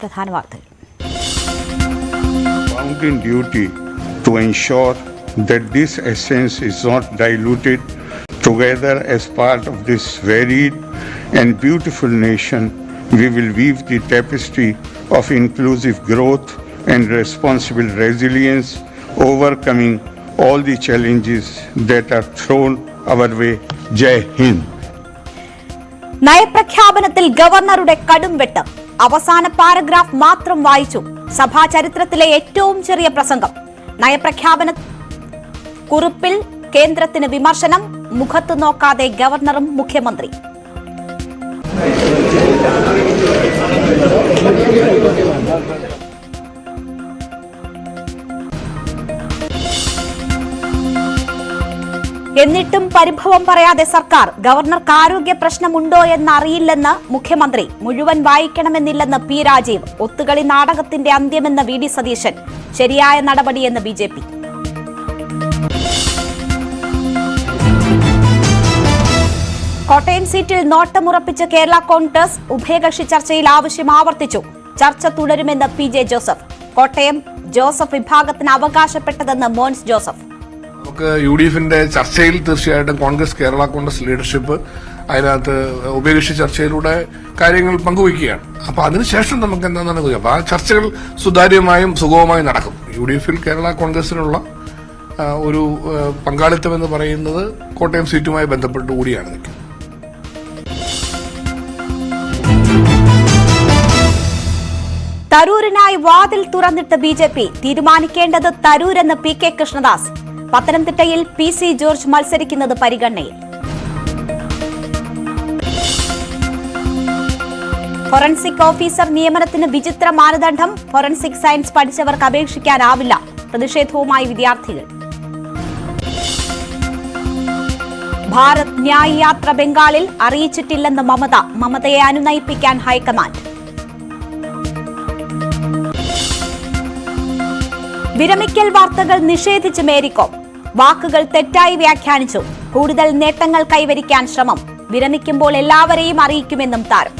പ്രധാന വാർത്തകൾ. Bound in duty to ensure that this essence is not diluted. Together as part of this varied and beautiful nation, we will weave the tapestry of inclusive growth and responsible resilience, overcoming all the challenges that are thrown our way. Jai Hind. നയപ്രഖ്യാപനത്തിൽ ഗവർണറുടെ കടുംവെട്ട്. അവസാന paragraph മാത്രം വായിച്ചു. സഭാ ചരിത്രത്തിലെ ഏറ്റവും ചെറിയ പ്രസംഗം. നയപ്രഖ്യാപന കുറിപ്പിൽ കേന്ദ്രത്തിന് വിമർശനം. മുഖത്ത് നോക്കാതെ ഗവർണറും മുഖ്യമന്ത്രി. എന്നിട്ടും പരിഭവം പറയാതെ സർക്കാർ. ഗവർണർക്ക് ആരോഗ്യ പ്രശ്നമുണ്ടോ എന്നറിയില്ലെന്ന് മുഖ്യമന്ത്രി. മുഴുവൻ വായിക്കണമെന്നില്ലെന്ന് പി രാജീവ്. ഒത്തുകളി നാടകത്തിന്റെ അന്ത്യമെന്ന് വി ഡി സതീശൻ. ശരിയായ നടപടിയെന്ന് BJP. കോട്ടയം സീറ്റിൽ നോട്ടമുറപ്പിച്ച് കേരള കോൺഗ്രസ്. ഉഭയകക്ഷി ചർച്ചയിൽ ആവശ്യം ആവർത്തിച്ചു. ചർച്ച തുടരുമെന്ന് PJ ജോസഫ്. കോട്ടയം ജോസഫ് വിഭാഗത്തിന് അവകാശപ്പെട്ടതെന്ന് മോൻസ് ജോസഫ്. നമുക്ക് UDFന്റെ ചർച്ചയിൽ തീർച്ചയായിട്ടും കോൺഗ്രസ് കേരള കോൺഗ്രസ് ലീഡർഷിപ്പ് അതിനകത്ത് ഉഭയകക്ഷി ചർച്ചയിലൂടെ കാര്യങ്ങൾ പങ്കുവയ്ക്കുകയാണ്. അപ്പൊ അതിനുശേഷം നമുക്ക് എന്താണെന്ന് അറിയാം. അപ്പൊ ആ ചർച്ചകൾ സുതാര്യമായും സുഗമമായും നടക്കും. UDFൽ കേരള കോൺഗ്രസിനുള്ള ഒരു പങ്കാളിത്തം എന്ന് പറയുന്നത് കോട്ടയം സീറ്റുമായി ബന്ധപ്പെട്ട് കൂടിയാണ് നിൽക്കുന്നത്. തരൂരിനായി വാതിൽ തുറന്നിട്ട് BJP. തീരുമാനിക്കേണ്ടത് തരൂരെന്ന് PK കൃഷ്ണദാസ്. പത്തനംതിട്ടയിൽ PC ജോർജ് മത്സരിക്കുന്നത് പരിഗണനയിൽ. ഫോറൻസിക് ഓഫീസർ നിയമനത്തിന് വിചിത്ര മാനദണ്ഡം. ഫോറൻസിക് സയൻസ് പഠിച്ചവർക്ക് അപേക്ഷിക്കാനാവില്ല. പ്രതിഷേധവുമായി വിദ്യാർത്ഥികൾ. ഭാരത് ന്യായ് യാത്ര ബംഗാളിൽ അറിയിച്ചിട്ടില്ലെന്ന് മമത. മമതയെ അനുനയിപ്പിക്കാൻ ഹൈക്കമാൻഡ്. വിരമിക്കൽ വാർത്തകൾ നിഷേധിച്ച് മേരികോം. വാക്കുകൾ തെറ്റായി വ്യാഖ്യാനിച്ചു. കൂടുതൽ നേട്ടങ്ങൾ കൈവരിക്കാൻ ശ്രമം. വിരമിക്കുമ്പോൾ എല്ലാവരെയും അറിയിക്കുമെന്നും താരം.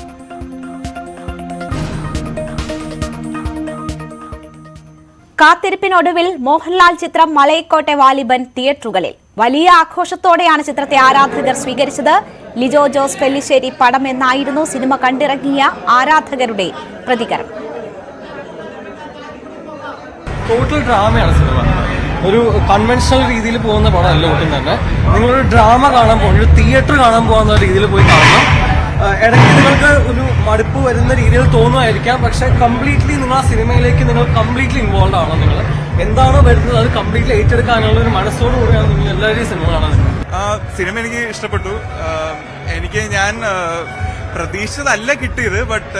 കാത്തിരിപ്പിനൊടുവിൽ മോഹൻലാൽ ചിത്രം മലയക്കോട്ടെ വാലിബൻ തിയേറ്ററുകളിൽ. വലിയ ആഘോഷത്തോടെയാണ് ചിത്രത്തെ ആരാധകർ സ്വീകരിച്ചത്. ലിജോ ജോസ് പെല്ലിശ്ശേരി പടം എന്നായിരുന്നു സിനിമ കണ്ടിറങ്ങിയ ആരാധകരുടെ പ്രതികരണം. ടോട്ടൽ ഡ്രാമയാണ് സിനിമ. ഒരു കൺവെൻഷണൽ രീതിയിൽ പോകുന്ന പടമല്ല ഒട്ടും തന്നെ. നിങ്ങളൊരു ഡ്രാമ കാണാൻ പോകും, ഒരു തിയേറ്റർ കാണാൻ പോകുന്ന രീതിയിൽ പോയി കാണണം. ഇടയ്ക്ക് നിങ്ങൾക്ക് ഒരു മടുപ്പ് വരുന്ന രീതിയിൽ തോന്നുമായിരിക്കാം. പക്ഷെ കംപ്ലീറ്റ്ലി നിങ്ങൾ ആ സിനിമയിലേക്ക് നിങ്ങൾ കംപ്ലീറ്റ്ലി ഇൻവോൾവ് ആണോ. നിങ്ങൾ എന്താണോ വരുന്നത് അത് കംപ്ലീറ്റ്ലി ഏറ്റെടുക്കാനുള്ള ഒരു മനസ്സോടു കൂടിയാണ് നിങ്ങൾ എല്ലാവരുടെയും സിനിമ കാണുന്നത്. സിനിമ എനിക്ക് ഇഷ്ടപ്പെട്ടു. ഞാൻ പ്രതീക്ഷിച്ചതല്ല കിട്ടിയത്. ബട്ട്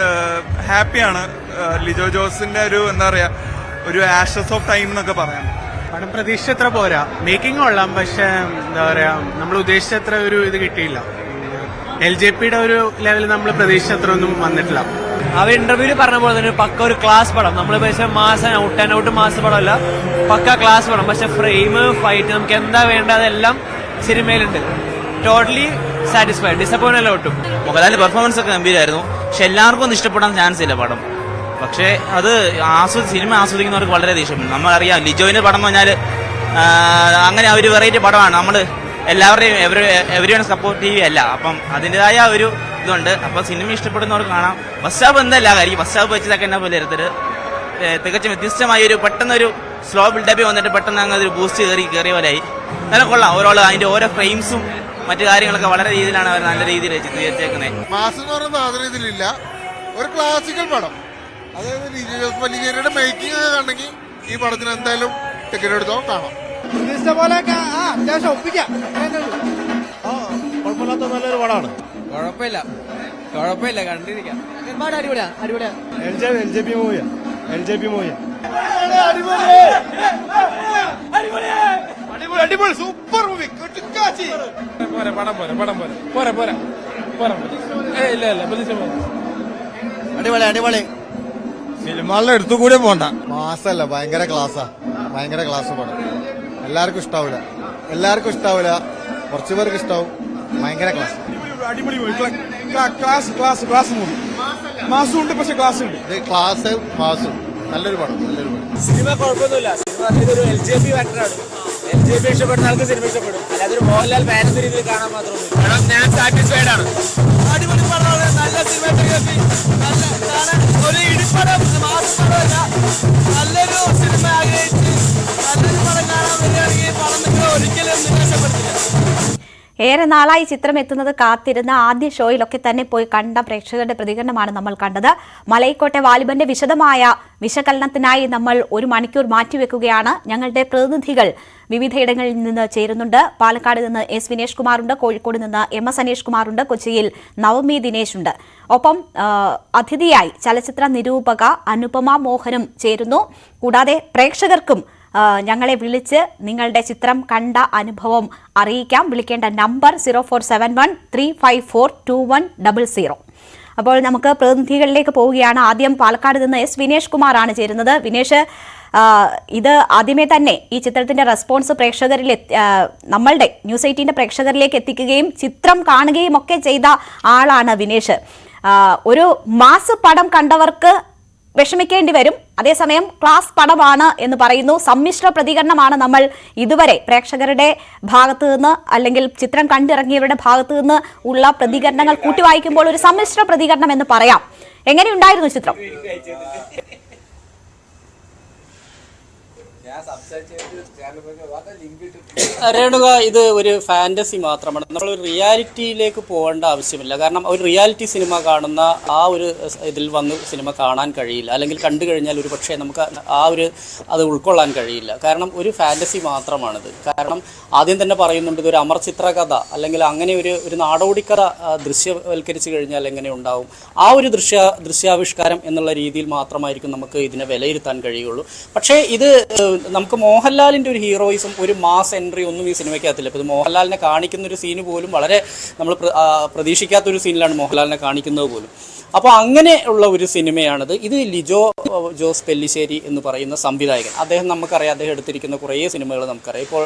ഹാപ്പിയാണ്. ലിജോ ജോസിന്റെ ഒരു എന്താ പറയാ ഒരു ആഷസ് ഓഫ് ടൈം എന്നൊക്കെ പറയാം. പടം പ്രതീക്ഷിച്ചത്ര പോരാ. മേക്കിംഗ് കൊള്ളാം, പക്ഷെ എന്താ പറയാ നമ്മൾ ഉദ്ദേശിച്ചത്ര ഒരു ഇത് കിട്ടിയില്ല. LJPയുടെ ഒരു ലെവലിൽ നമ്മൾ പ്രതീക്ഷിച്ചത്ര ഒന്നും വന്നിട്ടില്ല. അവർ ഇന്റർവ്യൂവിൽ പറഞ്ഞ പോലെ തന്നെ പക്ക ഒരു ക്ലാസ് പടം. നമ്മൾ പക്ഷേ മാസം ഔട്ട് ആൻഡ് ഔട്ട് മാസ പടമല്ല, പക്ക ക്ലാസ് പടം. പക്ഷെ ഫ്രെയിം, ഫൈറ്റ്, നമുക്ക് എന്താ വേണ്ട അതെല്ലാം സിനിമയിലുണ്ട്. Totally satisfied. ഡിസപ്പോയിന്റ് അല്ല ഒട്ടും. മോഹൻലാലിന്റെ പെർഫോമൻസ് ഒക്കെ ഗംഭീരമായിരുന്നു. പക്ഷെ എല്ലാവർക്കും ഒന്നും ഇഷ്ടപ്പെടാൻ ചാൻസ് ഇല്ല പടം. പക്ഷേ അത് സിനിമ ആസ്വദിക്കുന്നവർക്ക് വളരെ ഇഷ്ടപ്പെടും. നമ്മളറിയാം ലിജോയിന്റെ പടം എന്ന് പറഞ്ഞാൽ അങ്ങനെ ഒരു വെറൈറ്റി പടമാണ്. നമ്മൾ എല്ലാവരുടെയും എവരിവൺ സപ്പോർട്ടീവ് അല്ല. അപ്പം അതിൻ്റെതായ ഒരു ഇതുണ്ട്. അപ്പം സിനിമ ഇഷ്ടപ്പെടുന്നവർക്ക് കാണാം. ഫസ്റ്റ് ഹാഫ് എന്തല്ല കാര്യം, ഫസ്റ്റ് ഹാഫ് വെച്ചതൊക്കെ എന്നെ പോലെ എടുത്തിട്ട് തികച്ചും വ്യത്യസ്തമായ ഒരു പെട്ടെന്നൊരു സ്ലോ ബിൽഡപ്പ് വന്നിട്ട് പെട്ടെന്ന് അങ്ങ് ഒരു ബൂസ്റ്റ് കയറിയ പോലെയായി. നല്ല കൊള്ളാം. ഓവറോൾ അതിന്റെ ഓരോ ഫ്രെയിംസും മറ്റു കാര്യങ്ങളൊക്കെ വളരെ രീതിയിലാണ് അവർ നല്ല രീതിയിൽ ചിത്രീകരിച്ചേക്കുന്നത്. മാസം എന്ന് പറയുന്ന സാധനം ഇതിലില്ല. ഒരു ക്ലാസിക്കൽ പടം. അതായത് ലിജോ ജോസ് പെല്ലിശ്ശേരിയുടെ മേക്കിംഗ് ഒക്കെ കണ്ടെങ്കിൽ ഈ പടത്തിന് എന്തായാലും ടിക്കറ്റ് എടുത്തോ കാണാം. അത്യാവശ്യം ഒപ്പിക്കാം. കുഴപ്പമില്ലാത്ത നല്ലൊരു പടമാണ്. കുഴപ്പമില്ല കണ്ടിരിക്കാം. അടിപൊളിയാ. LJP മൂവിയാ. അടിപൊളി സൂപ്പർ മൂവി. അടിപൊളി. സിനിമകളുടെ അടുത്തു കൂടെ പോണ്ട. മാസല്ല, ഭയങ്കര ക്ലാസ് പടം. എല്ലാവർക്കും ഇഷ്ടാവില്ല. കുറച്ചു പേർക്ക് ഇഷ്ടാവും. ഭയങ്കര ക്ലാസ്. അടിപൊളി മൂവി. Class movie. മാസം ഉണ്ട്, പക്ഷെ ക്ലാസ് ഉണ്ട്. ക്ലാസ് മാസും നല്ലൊരു പടം. സിനിമ കുഴപ്പമൊന്നുമില്ല. സിനിമ ഇതൊരു LJP ഫാക്ടറാണ്. LJP ഇഷ്ടപ്പെടുന്ന ആൾക്ക് സിനിമ ഇഷ്ടപ്പെടും. അല്ലാതെ ഒരു മോഹൻലാൽ ഫാൻസ് രീതിയിൽ കാണാൻ മാത്രമൊന്നും. ഞാൻ സാറ്റിസ്ഫൈഡ് ആണ്. അടിപൊളി പടമാണ്. നല്ല സിനിമാറ്റോഗ്രാഫി, ഒരു ഇടിപ്പടം, മാസപ്പടമല്ല, നല്ലൊരു സിനിമ ആഗ്രഹിച്ച് നല്ലൊരു പടം കാണാൻ വരികയാണെങ്കിൽ പടം നിങ്ങൾ ഒരിക്കലും നിരാശപ്പെടുത്തില്ല. ഏറെ നാളായി ചിത്രം എത്തുന്നത് കാത്തിരുന്ന ആദ്യ ഷോയിലൊക്കെ തന്നെ പോയി കണ്ട പ്രേക്ഷകരുടെ പ്രതികരണമാണ് നമ്മൾ കണ്ടത്. മലൈക്കോട്ടെ വാലിബന്റെ വിശദമായ വിശകലനത്തിനായി നമ്മൾ 1 മണിക്കൂർ മാറ്റിവെക്കുകയാണ്. ഞങ്ങളുടെ പ്രതിനിധികൾ വിവിധയിടങ്ങളിൽ നിന്ന് ചേരുന്നുണ്ട്. പാലക്കാട് നിന്ന് S വിനേഷ് കുമാറുണ്ട്, കോഴിക്കോട് നിന്ന് MS അനീഷ് കുമാറുണ്ട്, കൊച്ചിയിൽ നവമി ദിനേശ് ഉണ്ട്. ഒപ്പം അതിഥിയായി ചലച്ചിത്ര നിരൂപക അനുപമ മോഹനും ചേരുന്നു. കൂടാതെ പ്രേക്ഷകർക്കും ഞങ്ങളെ വിളിച്ച് നിങ്ങളുടെ ചിത്രം കണ്ട അനുഭവം അറിയിക്കാം. വിളിക്കേണ്ട നമ്പർ 0471354210. അപ്പോൾ നമുക്ക് പ്രതിനിധികളിലേക്ക് പോവുകയാണ്. ആദ്യം പാലക്കാട് നിന്ന് S വിനേഷ് കുമാറാണ് ചേരുന്നത്. വിനേഷ്, ഇത് ആദ്യമേ തന്നെ ഈ ചിത്രത്തിന്റെ റെസ്പോൺസ് പ്രേക്ഷകരിൽ നമ്മളുടെ ന്യൂസ് 18 പ്രേക്ഷകരിലേക്ക് എത്തിക്കുകയും ചിത്രം കാണുകയും ഒക്കെ ചെയ്ത ആളാണ് വിനേഷ്. ഒരു മാസ് പടം കണ്ടവർക്ക് വിഷമിക്കേണ്ടി വരും, അതേസമയം ക്ലാസ് പടമാണ് എന്ന് പറയുന്നു. സമ്മിശ്ര പ്രതികരണമാണ് നമ്മൾ ഇതുവരെ പ്രേക്ഷകരുടെ ഭാഗത്തു നിന്ന് അല്ലെങ്കിൽ ചിത്രം കണ്ടിറങ്ങിയവരുടെ ഭാഗത്തു നിന്ന് ഉള്ള പ്രതികരണങ്ങൾ കൂട്ടിവായിക്കുമ്പോൾ ഒരു സമ്മിശ്ര പ്രതികരണം എന്ന് പറയാം. എങ്ങനെയുണ്ടായിരുന്നു ചിത്രം? രേണുക, ഇത് ഒരു ഫാന്റസി മാത്രമാണ്. നമ്മൾ റിയാലിറ്റിയിലേക്ക് പോകേണ്ട ആവശ്യമില്ല. കാരണം ഒരു റിയാലിറ്റി സിനിമ കാണുന്ന ആ ഒരു ഇതിൽ വന്ന് സിനിമ കാണാൻ കഴിയില്ല, അല്ലെങ്കിൽ കണ്ടു കഴിഞ്ഞാൽ ഒരു പക്ഷേ നമുക്ക് അത് ഉൾക്കൊള്ളാൻ കഴിയില്ല. കാരണം ഒരു ഫാന്റസി മാത്രമാണിത്. കാരണം ആദ്യം തന്നെ പറയുന്നുണ്ട് ഇതൊരു അമർ ചിത്രകഥ, അല്ലെങ്കിൽ അങ്ങനെ ഒരു നാടോടിക്കഥ ദൃശ്യവൽക്കരിച്ച് കഴിഞ്ഞാൽ എങ്ങനെ ഉണ്ടാവും. ആ ഒരു ദൃശ്യാവിഷ്കാരം എന്നുള്ള രീതിയിൽ മാത്രമായിരിക്കും നമുക്ക് ഇതിനെ വിലയിരുത്താൻ കഴിയുള്ളൂ. പക്ഷേ ഇത് നമുക്ക് മോഹൻലാലിൻ്റെ ഒരു ഹീറോയിസം, ഒരു മാസ് എൻട്രി ഒന്നും ഈ സിനിമയ്ക്കകത്തില്ല. ഇപ്പോൾ ഇത് മോഹൻലാലിനെ കാണിക്കുന്ന ഒരു സീന് പോലും വളരെ നമ്മൾ പ്രതീക്ഷിക്കാത്തൊരു സീനിലാണ് മോഹൻലാലിനെ കാണിക്കുന്നത് പോലും. അപ്പോൾ അങ്ങനെ ഉള്ള ഒരു സിനിമയാണിത്. ഇത് ലിജോ ജോസ് പെല്ലിശ്ശേരി എന്ന് പറയുന്ന സംവിധായകൻ, അദ്ദേഹം നമുക്കറിയാം, അദ്ദേഹം എടുത്തിരിക്കുന്ന കുറേ സിനിമകൾ നമുക്കറിയാം. ഇപ്പോൾ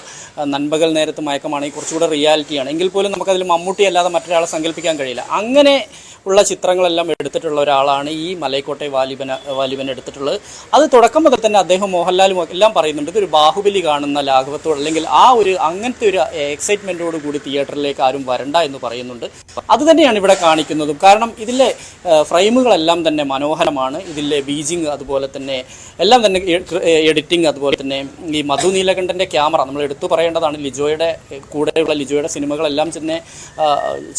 നൻപകൽ നേരത്ത് മയക്കമാണെങ്കിൽ കുറച്ചുകൂടെ റിയാലിറ്റിയാണ്, എങ്കിൽ പോലും നമുക്കതിൽ മമ്മൂട്ടി അല്ലാതെ മറ്റൊരാളെ സങ്കല്പിക്കാൻ കഴിയില്ല. അങ്ങനെ ഉള്ള ചിത്രങ്ങളെല്ലാം എടുത്തിട്ടുള്ള ഒരാളാണ് ഈ മലൈക്കോട്ടെ വാലിബൻ എടുത്തിട്ടുള്ളത്. അത് തുടക്കം മുതൽ തന്നെ അദ്ദേഹം മോഹൻലാലും എല്ലാം പറയുന്നുണ്ട് ഇതൊരു ബാഹുബലി കാണുന്ന ലാഘവത്തോട്, അല്ലെങ്കിൽ അങ്ങനത്തെ ഒരു എക്സൈറ്റ്മെൻറ്റോട് കൂടി തിയേറ്ററിലേക്ക് ആരും വരണ്ട എന്ന് പറയുന്നുണ്ട്. അതുതന്നെയാണ് ഇവിടെ കാണിക്കുന്നതും. കാരണം ഇതിലെ ഫ്രെയിമുകളെല്ലാം തന്നെ മനോഹരമാണ്. ഇതിലെ ബീജിങ്, അതുപോലെ തന്നെ എല്ലാം തന്നെ എഡിറ്റിംഗ്, അതുപോലെ തന്നെ ഈ മധു നീലകണ്ഠൻ്റെ ക്യാമറ നമ്മൾ എടുത്തു പറയേണ്ടതാണ്. കൂടെയുള്ള ലിജോയുടെ സിനിമകളെല്ലാം തന്നെ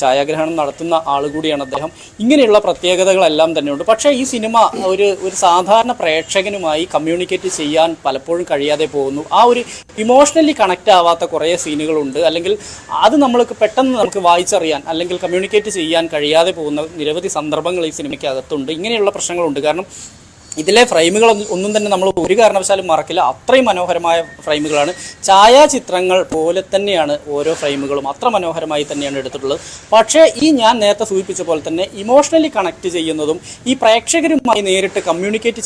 ഛായാഗ്രഹണം നടത്തുന്ന ആൾ കൂടിയാണ് അദ്ദേഹം. ഇങ്ങനെയുള്ള പ്രത്യേകതകളെല്ലാം തന്നെയുണ്ട്. പക്ഷേ ഈ സിനിമ ഒരു സാധാരണ പ്രേക്ഷകനുമായി കമ്മ്യൂണിക്കേറ്റ് ചെയ്യാൻ പലപ്പോഴും കഴിയാതെ പോകുന്നു. ആ ഒരു ഇമോഷണലി കണക്റ്റ് ആവാത്ത കുറേ സീനുകളുണ്ട്, അല്ലെങ്കിൽ അത് നമ്മൾക്ക് പെട്ടെന്ന് നമുക്ക് വായിച്ചറിയാൻ അല്ലെങ്കിൽ കമ്മ്യൂണിക്കേറ്റ് ചെയ്യാൻ കഴിയാതെ പോകുന്ന നിരവധി സന്ദർഭങ്ങൾ ഈ സിനിമയ്ക്കകത്തുണ്ട്. ഇങ്ങനെയുള്ള പ്രശ്നങ്ങളുണ്ട്. കാരണം ഇതിലെ ഫ്രെയിമുകൾ ഒന്നും തന്നെ നമ്മൾ ഒരു കാരണവശാലും മറക്കില്ല. അത്രയും മനോഹരമായ ഫ്രെയിമുകളാണ്. ഛായാചിത്രങ്ങൾ പോലെ തന്നെയാണ് ഓരോ ഫ്രെയിമുകളും, അത്ര മനോഹരമായി തന്നെയാണ് എടുത്തിട്ടുള്ളത്. പക്ഷേ ഞാൻ നേരത്തെ സൂചിപ്പിച്ച പോലെ തന്നെ ഇമോഷണലി കണക്ട് ചെയ്യുന്നതും ഈ പ്രേക്ഷകരുമായി നേരിട്ട് കമ്മ്യൂണിക്കേറ്റ്